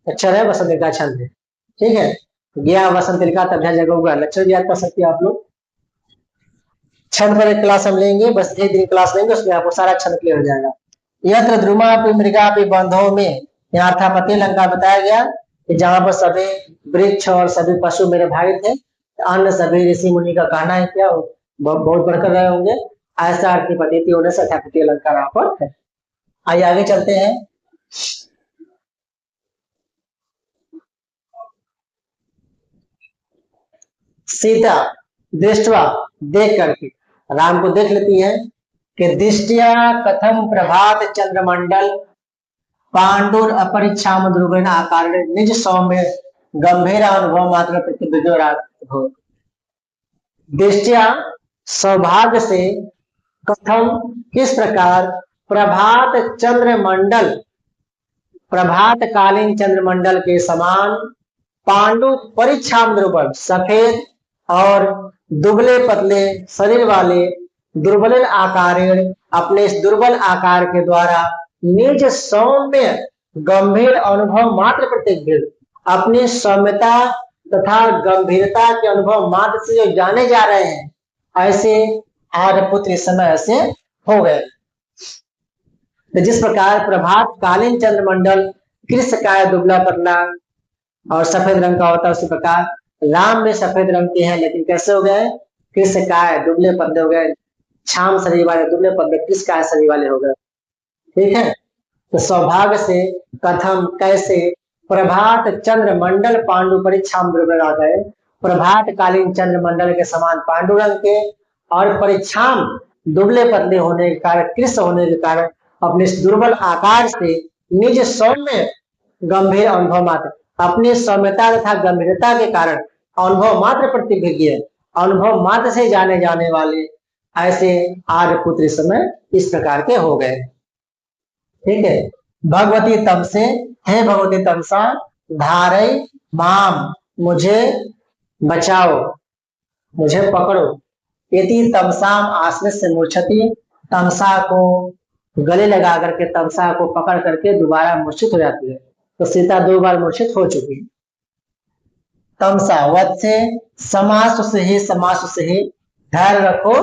अक्षर है, वसंत तिलका छंद है। ठीक है, गया वसंत तिलका तब जगह होगा, लक्षण याद कर सकते हैं आप लोग। छंद पर एक क्लास हम लेंगे, बस एक दिन क्लास लेंगे, उसमें आपको सारा छंद क्लियर हो जाएगा। यत्र द्रुमापि मृगापि बंधो में, यहाँ अर्थापत्ति अलंकार बताया गया कि जहां पर सभी वृक्ष और सभी पशु मेरे भाई थे, अन्य सभी ऋषि मुनि का कहना है क्या, बहुत बढ़कर रहे होंगे, ऐसा अर्थापत्ति होने से अर्थापत्ति अलंकार यहाँ पर है। आइए आगे चलते हैं। सीता दृष्टवा, देख करके, राम को देख लेती है कि दृष्टिया कथम प्रभात चंद्रमंडल पांडुर अपरिच्छाम दुर्गुण आकार निज सौम्य गंभीर अनुभव मात्र प्रतिविदो। दृष्टिया सौभाग्य से, कथम किस प्रकार, प्रभात चंद्रमंडल प्रभात कालीन चंद्रमंडल के समान, पांडु परिच्छाम दुर्बल सफेद और दुबले पतले शरीर वाले दुर्बल आकारेण, अपने इस दुर्बल आकार के द्वारा निज सौम्य गंभीर अनुभव मात्र प्रतिबिंबित, अपनी सौम्यता तथा गंभीरता के अनुभव मात्र से जो जाने जा रहे हैं, ऐसे आर्यपुत्र इस समय ऐसे हो गए। तो जिस प्रकार प्रभात कालीन चंद्रमंडल कृष्णकाय दुबला पतला और सफेद रंग का होता है, उसी प्रकार राम में सफेद रंग के हैं, लेकिन कैसे हो गए? कृष्णकाय दुबले पतले हो गए, छाम शरीर वाले दुबले पतले कृष्णकाय शरीर वाले हो गए। ठीक है, तो सौभाग्य से कथम कैसे प्रभात चंद्र मंडल पांडु परीक्षाम दुर्बल आ गए, प्रभात कालीन चंद्र मंडल के समान पांडु रंग के और परीक्षाम दुबले पतले होने के कारण, कृष्ण होने के कारण अपने इस दुर्बल आकार से निज सौम्य गंभीर अनुभव मात्र, अपनी सौम्यता तथा गंभीरता के कारण अनुभव मात्र प्रतिभिज्ञ, अनुभव मात्र से जाने जाने वाले ऐसे आर्यपुत्र समय इस प्रकार के हो गए। ठीक है, भगवती तम से, हे भगवती तमसा धारई माम, मुझे बचाओ, मुझे पकड़ो। यदि तमसाम आश्रय से मूर्छति, तमसा को गले लगा करके तमसा को पकड़ करके दोबारा मूर्छित हो जाती है। तो सीता 2 बार मूर्छित हो चुकी। तमसा वध से, समास से ही, समास से ही, धैर्य रखो,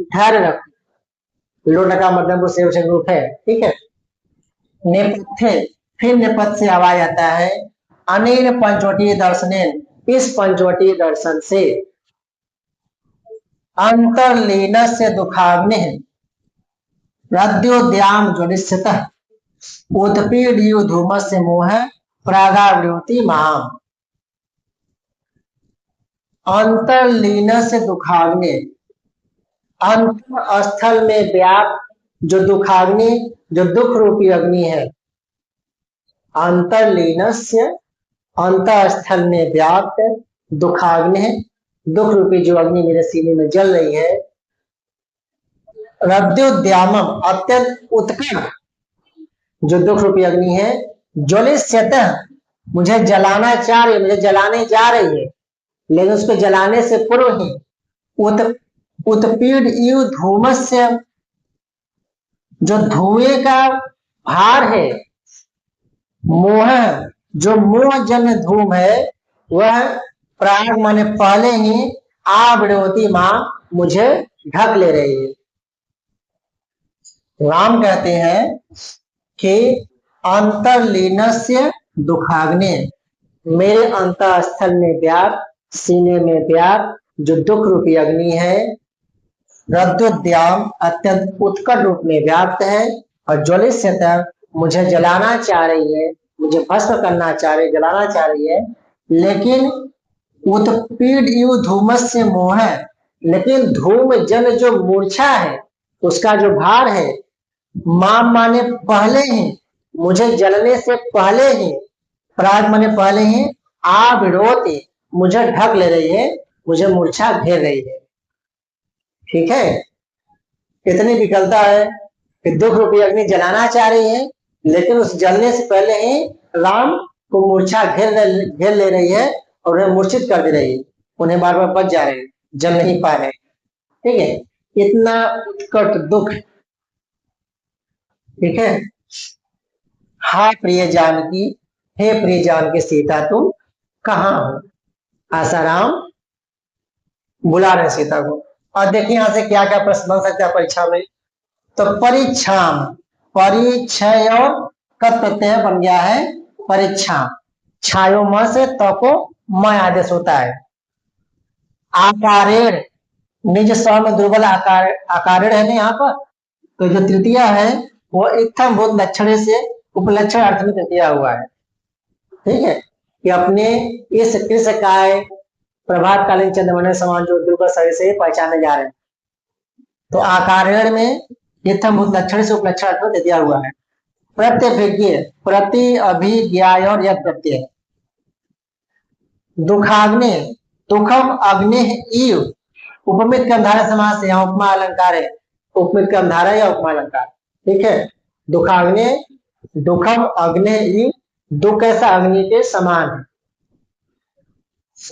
धैर्य रखो, लोट का मध्यम से रूप है। ठीक है, नेपथ्य, फिर नेपथ्य से आवाज आता है, अनेन पंचवटी दर्शनेन, इस पंचवटी दर्शन से, अंतरलीन से दुखाग्नि रद्योद्याम ज्वलिष्यत उत्पीड्यु धूमस्य मोह प्रागावृति माम। अंतरलीन से दुखाग्नि, अंतर स्थल में व्याप्त जो दुखाग्नि, जो दुख रूपी अग्नि है, अंतरलीनस्य, अंतर स्थल में व्याप्त दुखाग्नि है, दुख रूपी जो अग्नि मेरे सीने में जल रही है, रद्योद्यामम, अत्यंत उत्कट जो दुख रूपी अग्नि है, ज्वलिष्यत, मुझे जलाना चाह रही है, मुझे जलाने जा रही है, लेकिन उसको जलाने से पूर्व ही उत्पीड्यु धूमस्य, जो धुएं का भार है, मोह, जो मोह जन्य धूम है, वह प्राग माने पहले ही आवृति मां, मुझे ढक ले रही है। राम कहते हैं कि अंतरलीनस्य दुखाग्नि, मेरे अंतःस्थल में व्याप्त, सीने में व्याप्त जो दुख रूपी अग्नि है, रद्योद्याम, अत्यंत उत्कट रूप में व्याप्त है, और ज्वलिष्यत, मुझे जलाना चाह रही है, मुझे भस्म करना चाह रही, जलाना चाह रही है, लेकिन उत्पीड्यु धूमस्य मोह, लेकिन धूम जन जो मूर्छा है, उसका जो भार है, माम माने पहले ही, मुझे जलने से पहले ही, प्राग माने पहले ही, आवृति, मुझे ढक ले रही है, मुझे मूर्छा घेर रही है। ठीक है, इतनी विकलता है कि दुख रूपी अग्नि जलाना चाह रही है, लेकिन उस जलने से पहले ही राम को मूर्छा घेर ले रही है और उन्हें मूर्छित कर दे रही है, उन्हें बार बार बच जा रहे हैं, जल नहीं पा रहे। ठीक है, इतना उत्कट दुख। ठीक है, हा प्रिय जानकी, हे प्रिय जानकी सीता तुम कहाँ हो, आसाराम बुला रहे सीता को। और देखिए यहाँ से क्या क्या प्रश्न बन सकता है परीक्षा में। तो परीक्षाम, परिचय और कत प्रत्यय बन गया है परीक्षा, छायो म से त को म आदेश होता है। आकारेण, निज स्व में दुर्बल आकारेण है ना यहाँ पर, तो जो तृतीय है वो इत्थम भूत लक्षण से उपलक्षण अर्थ में तृतीय हुआ है। ठीक है, कि अपने इस कृष्णकाय प्रभात कालीन चंद्रमंडल समान जो दुर्बल शरीर से पहचाने जा रहे हैं, तो आकारेण में इत्थम भूत लक्षण से उपलक्षण अर्थ में तृतीय हुआ है। प्रत्यभिज्ञ, प्रति अभिज्ञा और यह प्रत्यय। दुखाग्नि, दुखम अग्नि इव, उपमित कर्मधारय समास, यहाँ उपमा अलंकार है, उपमित कर्मधारय या उपमा अलंकार। ठीक है, दुखाग्नि, दुखम अग्नि इव, दुख ऐसा अग्नि के समान है।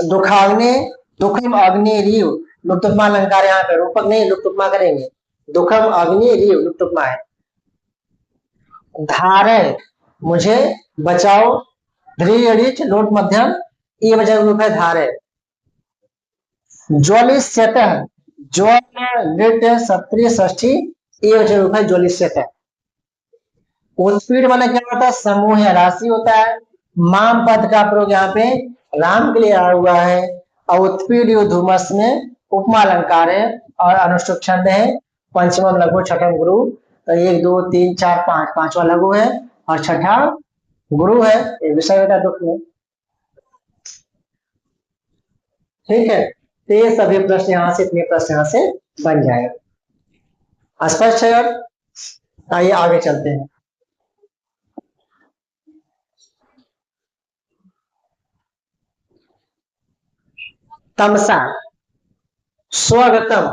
दुखाग्नि, दुखम अग्नि रिव, लुप्त उपमा अलंकार यहाँ पे, रूपक नहीं लुप्त उपमा करेंगे। दुखम अग्नि रीव लुप्तुपमा है। धारे मुझे बचाओ, ध्रीयणिच लोट मध्यम ये वजह रूप है धारे। ज्वलिष्यत ज्वल लिट सत्रीय षष्ठी ये वजह रूप है ज्वलिष्यत। उत्पीड़ माने क्या होता है? समूह या राशि होता है। माम पद का प्रयोग यहाँ पे राम के लिए आया हुआ है। और उत्पीड़ धूमस में उपमा अलंकार है और अनुष्टुप छंद है। पंचम लघु छठम गुरु, तो 1 2 3 4 5, पांचवा लघु है और छठा गुरु है। ये विषय होता है दुख में। ठीक है, तो ये सभी प्रश्न यहाँ से, इतने प्रश्न यहाँ से बन जाएगा। स्पष्ट है? आइए आगे चलते हैं। तमसा स्वगतम,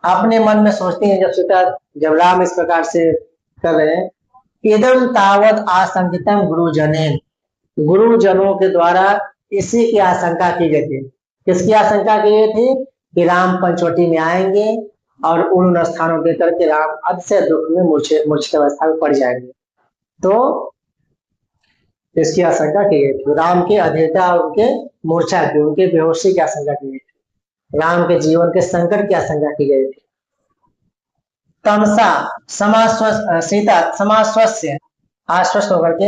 अपने मन में सोचती है जब सीता, जब राम इस प्रकार से कर रहे हैं, इदम तावत आशंकितम गुरुजनेन, गुरुजनों के द्वारा इसी की आशंका की गई थी। किसकी आशंका की गई थी? कि राम पंचवटी में आएंगे और उन स्थानों के करके राम अतिशय दुख में मूर्छित अवस्था में पड़ जाएंगे। तो इसकी आशंका की गई थी। राम के अधीरता, उनके मूर्छा की, उनके बेहोशी की आशंका की गई थी। राम के जीवन के संकट की आशंका की गई थी। तमसा सीता समाश्वस्य, आश्वस्त होकर के,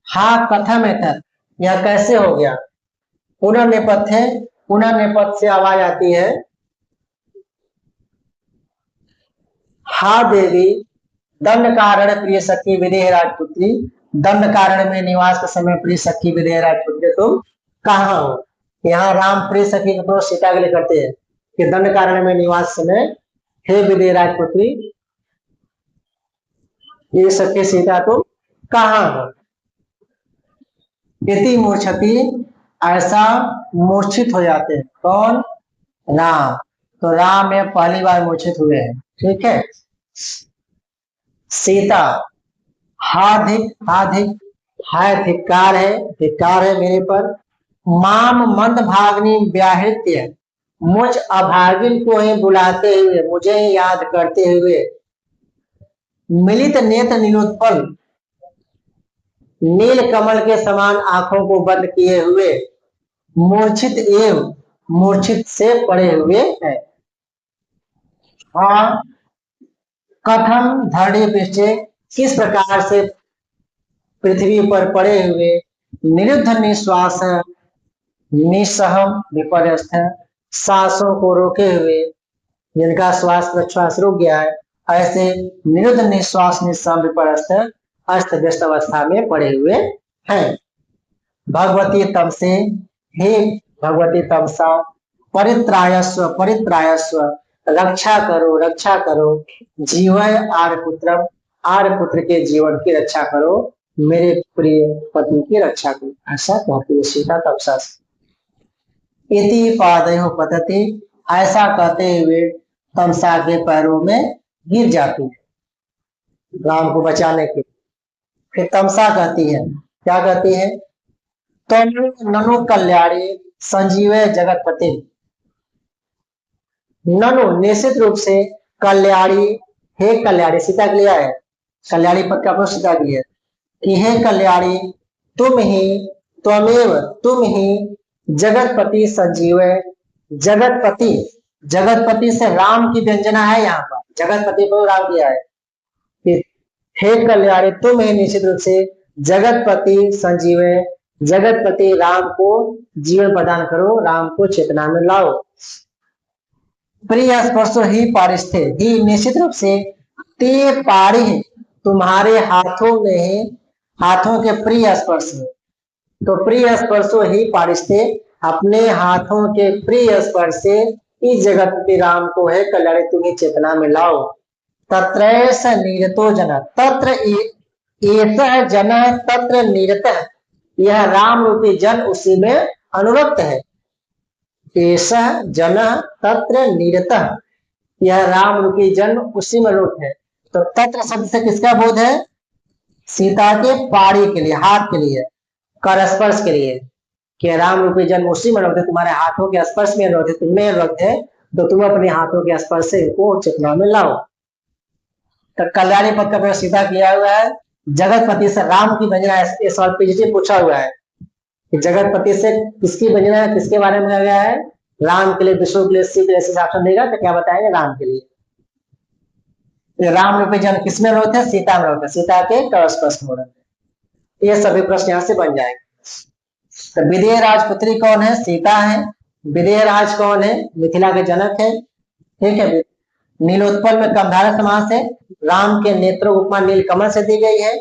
हा कथम एतत्, यह कैसे हो गया? पुनर्नेपथ्य, पुनर्नेपथ्य से आवाज आती है, हा देवी दंड कारण प्रिय सखी विदेह राजपुत्री, दंड कारण में निवास के समय प्रिय सखी विदेह राजपुत्री तुम कहाँ हो? यहाँ राम प्रिय सखी के प्रयोग सीता के लिए करते हैं कि दंड कारण में निवास समय हे विदेह राजपुत्री, ये सखी सीता तुम कहाँ हो? इति मूर्छति, ऐसा मूर्छित हो जाते हैं। कौन? राम। तो राम में पहली बार मूर्छित हुए हैं। ठीक है। सीता हाधिक, हाधिक है धिक्कार है, धिक्कार है मेरे पर। माम मंद भागनी व्याहृत्य, मुझ अभागिन को ही बुलाते हुए, मुझे याद करते हुए, मिलित नेत्र नीलोत्पल, नील कमल के समान आंखों को बंद किए हुए, मूर्छित एवं मूर्छित से पड़े हुए हैं। हाँ, कथम धरणी पृष्ठे, किस प्रकार से पृथ्वी पर पड़े हुए, निरुद्ध निश्वास निसहम विपर्यस्त, सांसों को रोके हुए, जिनका श्वास प्रश्वास रुक गया है, ऐसे निरुद्ध निश्वास निसहम विपर्यस्त अस्त व्यस्त अवस्था में पड़े हुए हैं। भगवती तम से, हे भगवती तमसा, परित्रायस्व, परित्रायस्व, रक्षा करो, रक्षा करो, जीवय आर्यपुत्रम, आर्यपुत्र के जीवन की रक्षा करो, मेरे प्रिय पति की रक्षा करो। ऐसा कहती है सीता तमसा से। इति पादयो पतति, ऐसा कहते हुए तमसा के पैरों में गिर जाती है राम को बचाने के। फिर तमसा कहती है, क्या कहती है? तुम ननु कल्याणी संजीवय जगतपति, ननु निश्चित रूप से, कल्याणी, हे कल्याणी, सीता के लिए है, कल्याणी पद का प्रश्न सीता के लिए कि हे कल्याणी, तुम ही, त्वमेव, तुम ही जगतपति संजीवय, जगतपति, जगतपति से राम की व्यंजना है यहाँ पर, जगतपति को राम किया है। हे कल्याणी, तुम ही निश्चित रूप से जगतपति संजीवय, जगतपति राम को जीवन प्रदान करो, राम को चेतना में लाओ। प्रिय स्पर्शो ही पारिस्थे, ही निश्चित रूप से, ते पारी, तुम्हारे हाथों में, हाथों के प्रिय स्पर्श, तो प्रिय स्पर्शो ही पारिस्थे, अपने हाथों के प्रिय स्पर्श से इस जगतपति राम को है कल्याणी तुम्हें चेतना में लाओ। तत्रैष निरतो जन, तत्र एषः जनः तत्र निरतः, यह राम रूपी जन उसी में अनुरक्त है। एषः जनः तत्र निरतः, यह राम रूपी जन उसी में अनुरक्त है। तो तत्र शब्द से किसका बोध है? सीता के पाड़ी के लिए, हाथ के लिए, कर स्पर्श के लिए, कि राम रूपी जन उसी में अनुरक्त है, तुम्हारे हाथों के स्पर्श में अनुरक्त है, तुमने अनुरक्त है, तो तुम अपने हाथों के स्पर्श से इनको चेतना में लाओ। तो कल्याणी पद का प्रयोग सीता किया हुआ है। जगतपति से राम की वंदना, ये सवाल पीछे पूछा हुआ है कि जगतपति से किसकी वंदना है, किसके बारे में कहा गया है, राम के लिए, विष्णु के लिए, शिव के लिए। ऐसे ऑप्शन देगा तो क्या बताएंगे, राम के लिए। राम रूपी जन किसमें होते हैं, सीता में होते हैं, सीता के करस्पर्श में होते हैं। ये सभी प्रश्न यहाँ से बन जाएंगे। तो विदेह राजपुत्री कौन है, सीता है। विदेह राज कौन है, मिथिला के जनक है। ठीक है। नीलोत्पल में कर्मधारय समास है। राम के नेत्रों उपमा नीलकमल से दी गई है।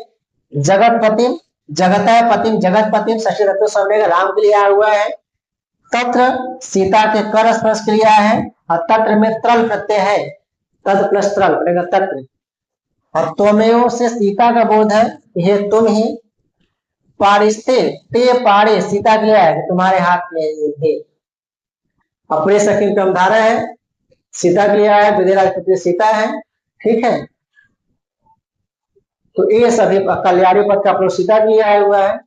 जगतपति, जगतः पतिम, जगतपतिम षष्ठी तत्व सबने राम के लिए आया हुआ है। तत्र सीता के कर स्पर्श क्रिया है और तत्र में त्रल प्रत्यय है, तत् प्लस त्रल बनेगा तत्र। और त्वमेव से सीता का बोध है, यह तुम ही। पारिस्ते ते पारे, सीता के लिए आया तुम्हारे हाथ में है। अपने सखी कर्मधारय है, सीता के लिए आया, विदेह राजपुत्री सीता है। ठीक है। तो ये सभी कल्याणी पद का प्रयोग सीता के लिए आया हुआ है।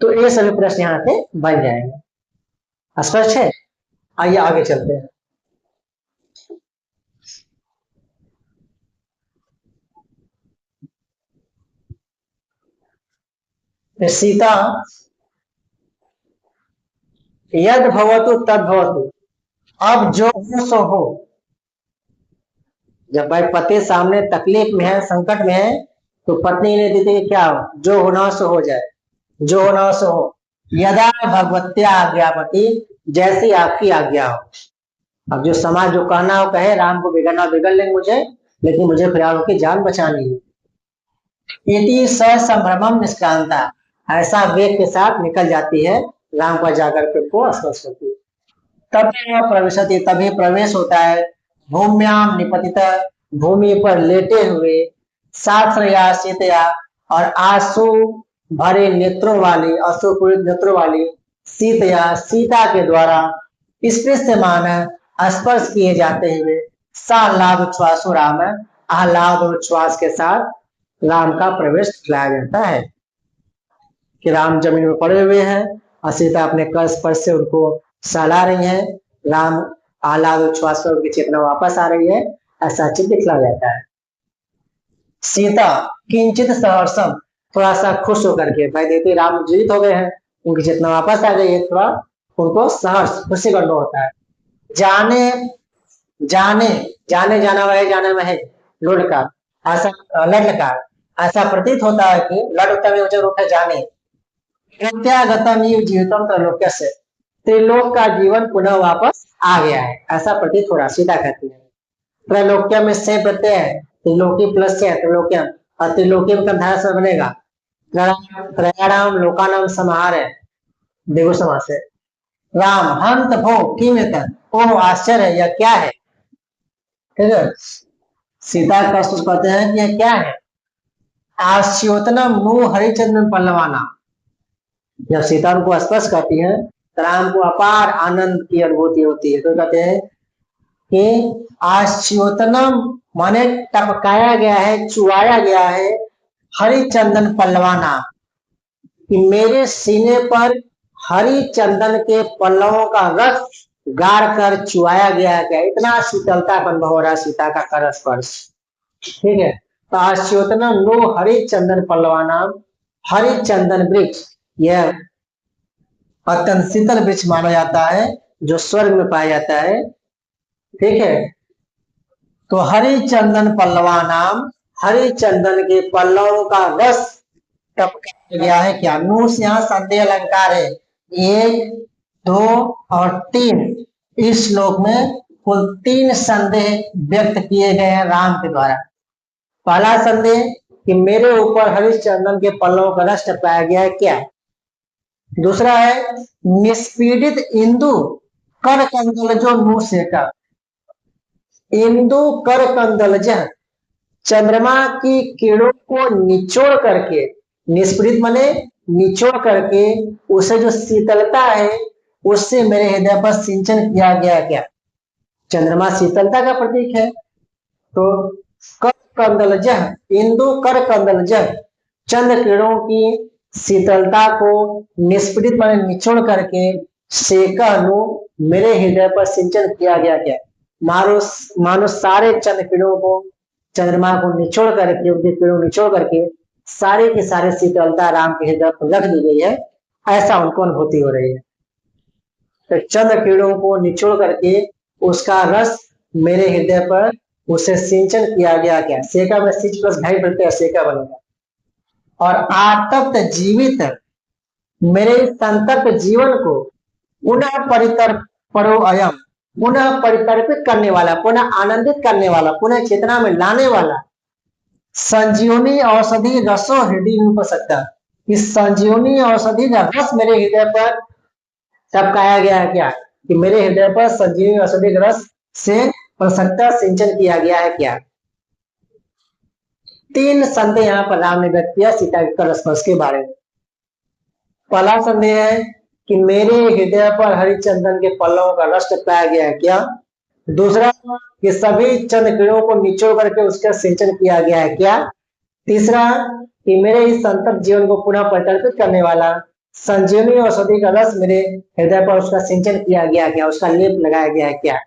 तो ये सभी प्रश्न यहाँ से बन जाएंगे। स्पष्ट है। आइए आगे चलते हैं। सीता यद भवतु तद भवतु, अब जो हो सो हो। जब भाई पति सामने तकलीफ में है, संकट में है, तो पत्नी ने देती है क्या हो, जो होना सो हो जाए, जो होना सो हो। यदा भगवत्या आज्ञापति, जैसी आपकी आज्ञा हो। अब जो समाज जो कहना हो कहे, राम को बिगड़ना बिगड़ लेंगे मुझे, लेकिन मुझे फिर की जान बचानी है। इति ससंभ्रमम निष्क्रांता, ऐसा वेग के साथ निकल जाती है, राम पर जाकर के को स्पर्श करती है। तभी प्रवेशति, तभी प्रवेश होता है। भूम्याम निपतित, भूमि पर लेटे हुए, सात्रया सीतया, और आंसू भरे नेत्रों वाली, अश्रुपूरित नेत्रों वाली सीतया, सीता के द्वारा स्पृश्यमान, स्पर्श किए जाते हुए, सालाद उच्छ्वासो राम, आह्लाद और उच्छ्वास के साथ राम का प्रवेश किया जाता है। कि राम जमीन में पड़े हुए हैं और सीता अपने कर स्पर्श से उनको सहला रही है। राम आह्लाद उच्छ्वास पर उनकी चेतना वापस आ रही है, ऐसा चित्र दिखला जाता है। सीता किंचित सहर्षम, थोड़ा सा खुश होकर के, भाई देखिए राम जीवित हो गए हैं, उनकी चेतना वापस आ गई है, थोड़ा उनको सहर्ष, खुशी का अनुभव होता है। जाने जाने जाने जाना वह जाने वह लुढ़का, ऐसा लड़का, ऐसा प्रतीत होता है कि लड़ता में मुझे उठा जाने। प्रत्यागतम जीवितम त्रैलोक्य से, त्रिलोक का जीवन पुनः वापस आ गया है, ऐसा प्रतीत हो रहा। सीता कहती है त्रैलोक्य में से प्रत्यय है, त्रिलोकी प्लस से त्रिलोक्यम, और त्रिलोकी में धारा से बनेगा त्रयाणाम लोकानाम समाहार है, देखो समास है। राम हंत भो किमित, ओह आश्चर्य, यह क्या है। ठीक है। सीता का कहते हैं कि यह क्या है। आश्योतनम नु हरिचंद्र पल्लवाना, जब सीता उनको स्पर्श करती है तो राम को अपार आनंद की अनुभूति होती है। तो कहते हैं कि आश्योतनम माने टपकाया गया है, चुआया गया है, हरिचंदन पल्लवाना, कि मेरे सीने पर हरि चंदन के पल्लवों का रस गाड़ कर चुआया गया है। इतना शीतलता का अनुभव हो रहा है सीता का कर स्पर्श। ठीक है। तो आश्योतना नो हरिचंदन पल्लवाना, हरिचंदन वृक्ष यह अत्यंत शीतल वृक्ष माना जाता है, जो स्वर्ग में पाया जाता है। ठीक है। तो हरिचंदन पल्लवानाम, हरिचंदन के पल्लवों का रस टपकाया गया है। क्या नूह से यहाँ संदेह अलंकार है, 1, 2 और 3। इस श्लोक में कुल 3 संदेह व्यक्त किए गए हैं राम के द्वारा। पहला संदेह कि मेरे ऊपर हरिश्चंदन के पल्लवों का रस टपकाया गया है, क्या। दूसरा है निष्पीडित इंदु कर कंदल जो मुंह से का, इंदु कर कंदल जह, चंद्रमा की किरणों को निचोड़ करके, निष्पीड़ित माने निचोड़ करके उसे जो शीतलता है उससे मेरे हृदय पर सिंचन किया गया। क्या चंद्रमा शीतलता का प्रतीक है। तो कर कंदल जह, इंदु कर कंदल जह, चंद्र किरणों की शीतलता को निष्पीड़ित माने निचोड़ करके सेका नु मेरे हृदय पर सिंचन किया गया। क्या मानो मानो सारे चंद्र किरणों को, चंद्रमा को निचोड़ करके, उनके किरणों निचोड़ करके सारे के सारे शीतलता राम के हृदय पर रख दी गई है, ऐसा उनको अनुभूति हो रही है। तो चंद्र किरणों को निचोड़ करके उसका रस मेरे हृदय पर उसे सिंचन किया गया। क्या सेका में सिंच प्लस घाई प्रत्यय सेका बनेगा। और आतप्त जीवित मेरे संतप्त जीवन को पुनः परितर्पणो अयम, पुनः परितर्पित करने वाला, पुनः आनंदित करने वाला, पुनः चेतना में लाने वाला संजीवनी औषधि रसो हृदय रूप सकता। इस संजीवनी औषधि का रस मेरे हृदय पर टपकाया गया है। क्या कि मेरे हृदय पर संजीवनी औषधि रस से प्रसन्नता सिंचन किया गया है। क्या 3 संदेह यहाँ पर राम ने व्यक्त किया सीता के रसपर्श के बारे में। पहला संदेह है कि मेरे हृदय पर हरिचंदन के पल्लवों का रस टपकाया गया है। क्या दूसरा कि सभी चंद्र किरणों को निचोड़ करके उसका सिंचन किया गया है। क्या तीसरा कि मेरे इस संतप्त जीवन को पुनः परितर्पित करने वाला संजीवनी औषधि का रस मेरे हृदय पर उसका सिंचन किया गया। क्या उसका लेप लगाया गया है। क्या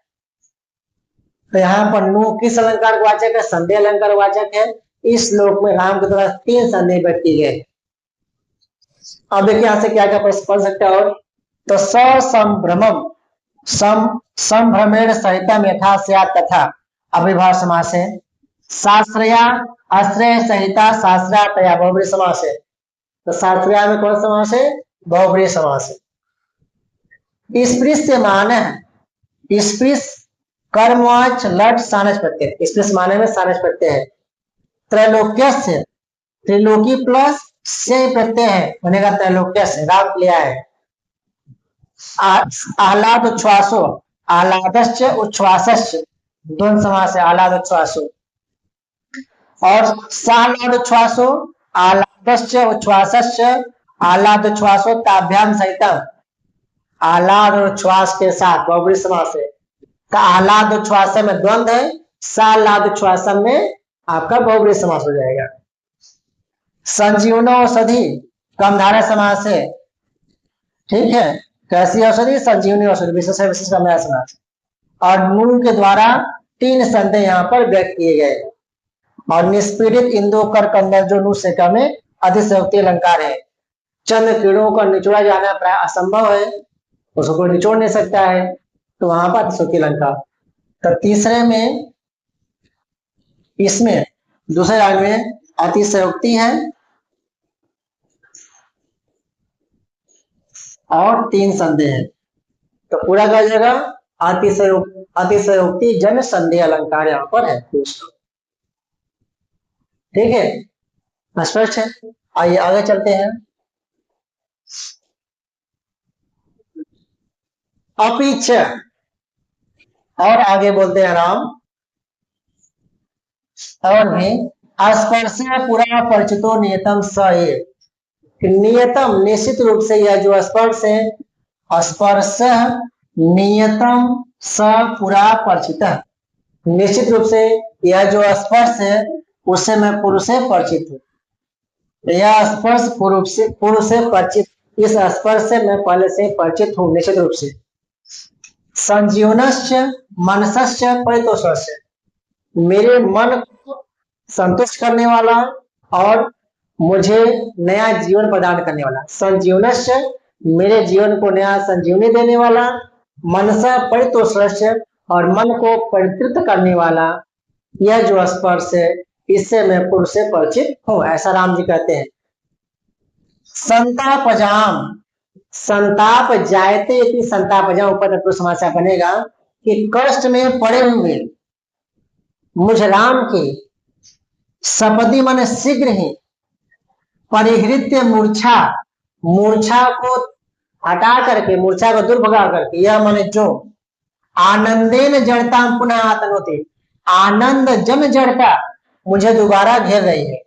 तो यहाँ पर नु किस अलंकार वाचक है? संदेह अलंकार वाचक है। इस श्लोक में राम के द्वारा 3 संदेह व्यक्त किए गए। अब देखिए यहाँ से क्या क्या प्रश्न पढ़ सकते हैं। और तो संभ्रमम संभ्रमेण सहितम यथा स्यात् तथा अविभाव समास है। शास्त्रया आश्रय सहिता शास्त्रातया बहुब्रीहि समास है। तो शास्त्रया में कौन समास है? बहुब्रीहि समास है। स्पृश्यमान है, स्पृश कर्मवाच लट सानस प्रत्यय, स्पृश माने में सानस प्रत्यय है। त्रैलोक्यस्य, त्रिलोकी प्लस से प्रत्यय है, बनेगा त्रैलोक्यस्य, राम लिया है। आह्लाद उच्छ्वासो, आह्लादश्च उच्छ्वासश्च, दोनों समास है, आह्लाद उच्छ्वासो। और साह्लाद उच्छ्वासो आह्लादश्च उच्छ्वासश्च, आह्लाद उच्छ्वासो ताभ्याम सहितम, आह्लाद और उच्छ्वास के साथ बहुब्रीहि समास है। आह्लाद उच्छ्वास में द्वंद्व है, साह्लाद उच्छ्वास में आपका बहुब्रीहि समास हो जाएगा। संजीवनो औषधि कमधारय समास है। ठीक है, कैसी औषधि? संजीवनी औषधि, विशेष विशेष कमधारय समास। और नून के द्वारा 3 संदेह यहाँ पर व्यक्त किए गए। और निष्पीड़ित इंदु कर कंदर जो नू सेका में अधिशयोक्ति अलंकार है। चंद्र किरणों का निचोड़ा जाना प्राय असंभव है, उसको निचोड़ नहीं सकता है, तो वहां पर अतिशयोक्ति अलंकार। तो तीसरे में, इसमें दूसरे राग में अतिशयोक्ति है और 3 संदेह है। तो पूरा क्या हो जाएगा? अतिशयोक्ति जन संदेह अलंकार यहाँ पर है। ठीक है, स्पष्ट है। आइए आगे चलते हैं। अपीच, और आगे बोलते हैं राम, और भी स्पर्श पूरा परिचितो नियतम स ये, नियतम निश्चित रूप से यह जो स्पर्श है, स्पर्श नियतम स पुरा परिचित, निश्चित रूप से यह जो स्पर्श है उससे मैं पूर्व से परिचित हूँ। यह स्पर्श पूर्व से परिचित, इस स्पर्श से मैं पहले से परिचित हूँ निश्चित रूप से। संजीवनश्च मनसश्च परितोषश्च, मेरे मन को संतुष्ट करने वाला और मुझे नया जीवन प्रदान करने वाला। संजीवनश्च, मेरे जीवन को नया संजीवनी देने वाला। मनसा परितोषश्च, और मन को परितृप्त करने वाला। यह जो स्पर्श है इससे मैं पूर्व से परिचित हूँ, ऐसा राम जी कहते हैं। संतापजाम, संताप जायते इति संतापजाम ऊपर समाचार बनेगा कि कष्ट में पड़े हुए मुझ राम के सपदी मन शीघ्र ही परिहृत्य मूर्छा, मूर्छा को हटा करके, मूर्छा को दूर भगा करके, यह माने जो आनंदेन जड़ता पुनः आतनोति, आनंद जन जड़ता मुझे दोबारा घेर रही है।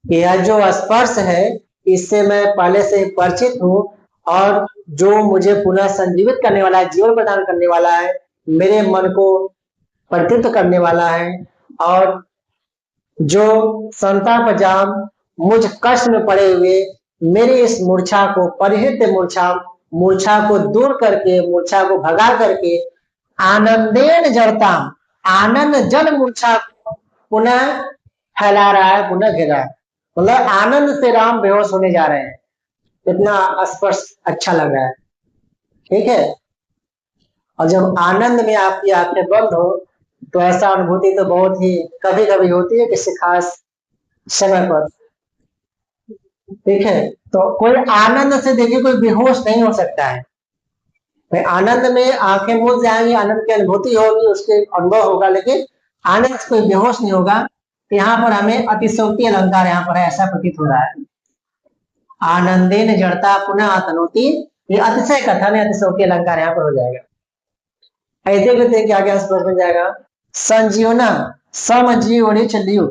यह जो स्पर्श है इससे मैं पहले से परिचित हूँ, और जो मुझे पुनः संजीवित करने वाला है, जीवन प्रदान करने वाला है, मेरे मन को परितृप्त करने वाला है। और जो संताप जाम, मुझ कष्ट में पड़े हुए मेरी इस मूर्छा को, परिहृत मूर्छा, मूर्छा को दूर करके, मूर्छा को भगा करके आनंदेन जड़ताम, आनंद जल मूर्छा को पुनः फैला रहा है, पुनः गिरा है। मतलब आनंद से राम बेहोश होने जा रहे हैं, इतना स्पर्श अच्छा लग रहा है। ठीक है, और जब आनंद में आपकी आंखें बंद हो तो ऐसा अनुभूति तो बहुत ही कभी कभी होती है, किसी खास समय पर। ठीक है, तो कोई आनंद से देखिए कोई बेहोश नहीं हो सकता है। भाई आनंद में आंखें मूंद जाएंगी, आनंद की अनुभूति होगी, उसके अनुभव होगा, लेकिन आनंद से कोई बेहोश नहीं होगा। यहाँ पर हमें अतिशयोक्ति अलंकार यहाँ पर है, ऐसा प्रतीत हो रहा है। आनंदेन जड़ता पुनः आतनोति, ये अतिशय कथन है, अतिशयोक्ति अलंकार यहाँ पर हो जाएगा। ऐसे कहते क्या क्या स्पर्श बन जाएगा, संजीवना समजीवनी लियु,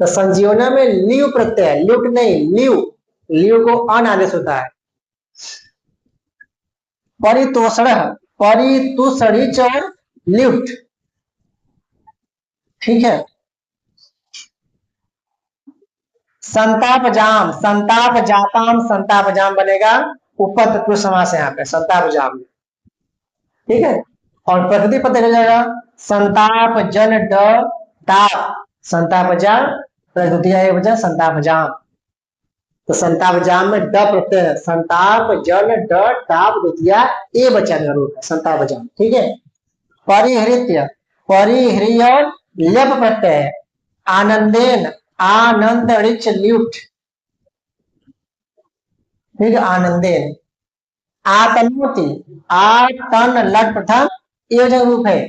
तो संजीवना में लियु प्रत्यय, ल्युट नहीं लियु, लियु को अन आदेश होता है। परितोषण, परितुषणिच और ल्युट। ठीक है, संताप जाम, संताप जाताम, संताप जाम बनेगा, ऊपर तत्पुरुष समास है यहाँ पे संताप जाम। ठीक है, और प्रकृति पद हो जाएगा संताप जन ड ताप, संताप जाम द्वितीय वचन संताप जाम, तो संताप जाम में ड प्रत्यय है, संताप जन ड ताप द्वितीय ए वचन का रूप है संताप जाम। ठीक है, परिहृत्य, परिहृय ल्यप प्रत्यय है, आनंदेन आनंद ऋच ल्युट। ठीक है, आनंदेन आतनोति, आतन लट प्रथम एवं रूप है,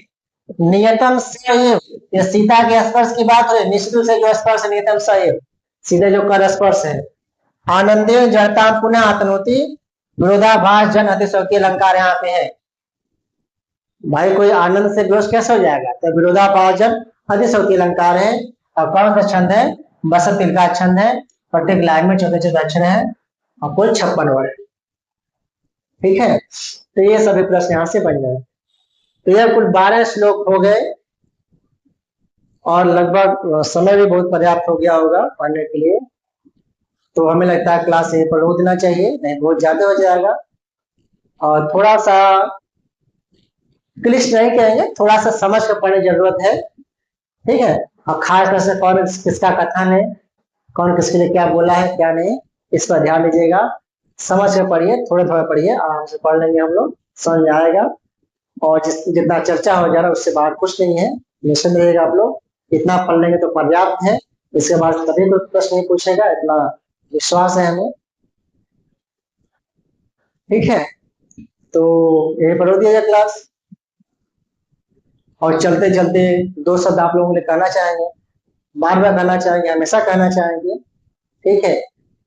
नियतम सएव, ये सीता के स्पर्श की बात है, निश्चित रूप से जो स्पर्श नियतम सएव, सीधे जो कर स्पर्श है। आनंदेन जड़ता पुनः आतनोति, विरोधाभास जन अतिशयोक्ति अलंकार यहाँ पे है। भाई कोई आनंद से बेहोश कैसे हो जाएगा, तो विरोधाभास जन अतिशयोक्ति अलंकार है। और कौन सा छंद है, बसंत तिल का छंद है, प्रत्येक लाइन में 14 अक्षर है और कुल 56 वर्ड। ठीक है, तो ये सभी प्रश्न यहाँ से बन जाए। तो यह कुल 12 श्लोक हो गए और लगभग समय भी बहुत पर्याप्त हो गया होगा पढ़ने के लिए। तो हमें लगता है क्लास यहीं पर रोक देना चाहिए, नहीं बहुत ज्यादा हो जाएगा। और थोड़ा सा क्लिष्ट नहीं कहेंगे, थोड़ा सा समझ कर पढ़ने की जरूरत है। ठीक है, और खास कर से कौन किसका कथन है, कौन किसके लिए क्या बोला है क्या नहीं, इस पर ध्यान दीजिएगा। समझ कर पढ़िए, थोड़ा थोड़ा पढ़िए, आराम से पढ़ लेंगे हम लोग, समझ आएगा। और जितना चर्चा हो जा रहा है उससे बाहर कुछ नहीं है, निश्चित रहेगा आप लोग, इतना पढ़ लेंगे तो पर्याप्त है। इसके बाद कभी कोई प्रश्न नहीं पूछेगा, इतना विश्वास है हमें। ठीक है, तो यही पर हो दिया जाए क्लास। और चलते चलते 2 शब्द आप लोगों ने कहना चाहेंगे, बार बार कहना चाहेंगे, हमेशा कहना चाहेंगे। ठीक है,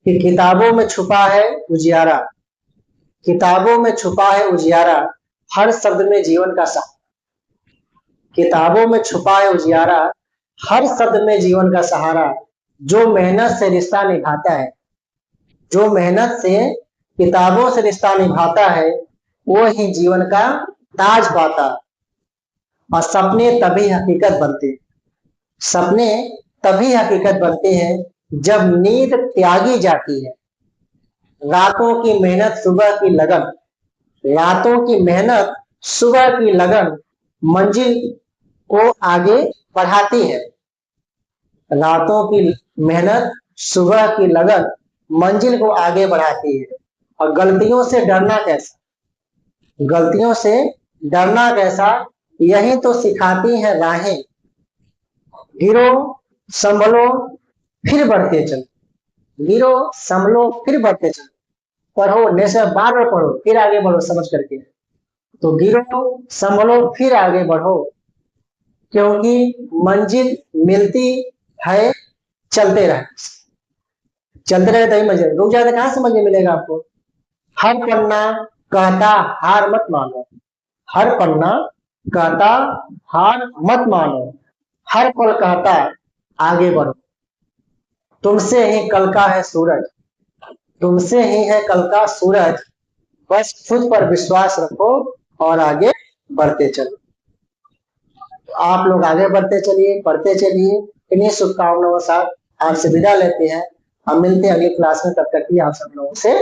कि किताबों में छुपा है उजियारा, किताबों में छुपा है उजियारा, हर शब्द में जीवन का सहारा। किताबों में छुपा है उजियारा, हर शब्द में जीवन का सहारा, जो मेहनत से रिश्ता निभाता है, जो मेहनत से किताबों से रिश्ता निभाता है, वो ही जीवन का ताज पाता। और सपने तभी हकीकत बनते, सपने तभी हकीकत बनते हैं जब नींद त्यागी जाती है। रातों की मेहनत सुबह की लगन, रातों की मेहनत सुबह की लगन मंजिल को आगे बढ़ाती है। रातों की मेहनत सुबह की लगन मंजिल को आगे बढ़ाती है। और गलतियों से डरना कैसा, गलतियों से डरना कैसा, यही तो सिखाती है राहें। गिरो संभलो फिर बढ़ते चलो, गिरो संभलो फिर बढ़ते चलो, पढ़ो नेशा बार बार पढ़ो, फिर आगे बढ़ो समझ करके। तो गिरो संभलो फिर आगे बढ़ो, क्योंकि मंजिल मिलती है चलते रहे, चलते रहे तभी मंजिल, रुक जाए तो कहां से मंजिल मिलेगा आपको। हर पन्ना कहता हार मत मानो, हर पन्ना कहता हार मत मानो, हर पल कहता आगे बढ़ो। तुमसे ही कल का है सूरज, तुमसे ही है कल का सूरज, बस खुद पर विश्वास रखो और आगे बढ़ते चलो। आप लोग आगे बढ़ते चलिए, पढ़ते चलिए। इन्हीं शुभकामनाओं के साथ आपसे विदा लेते हैं। हम मिलते हैं अगली क्लास में, तब तक की आप सब लोगों से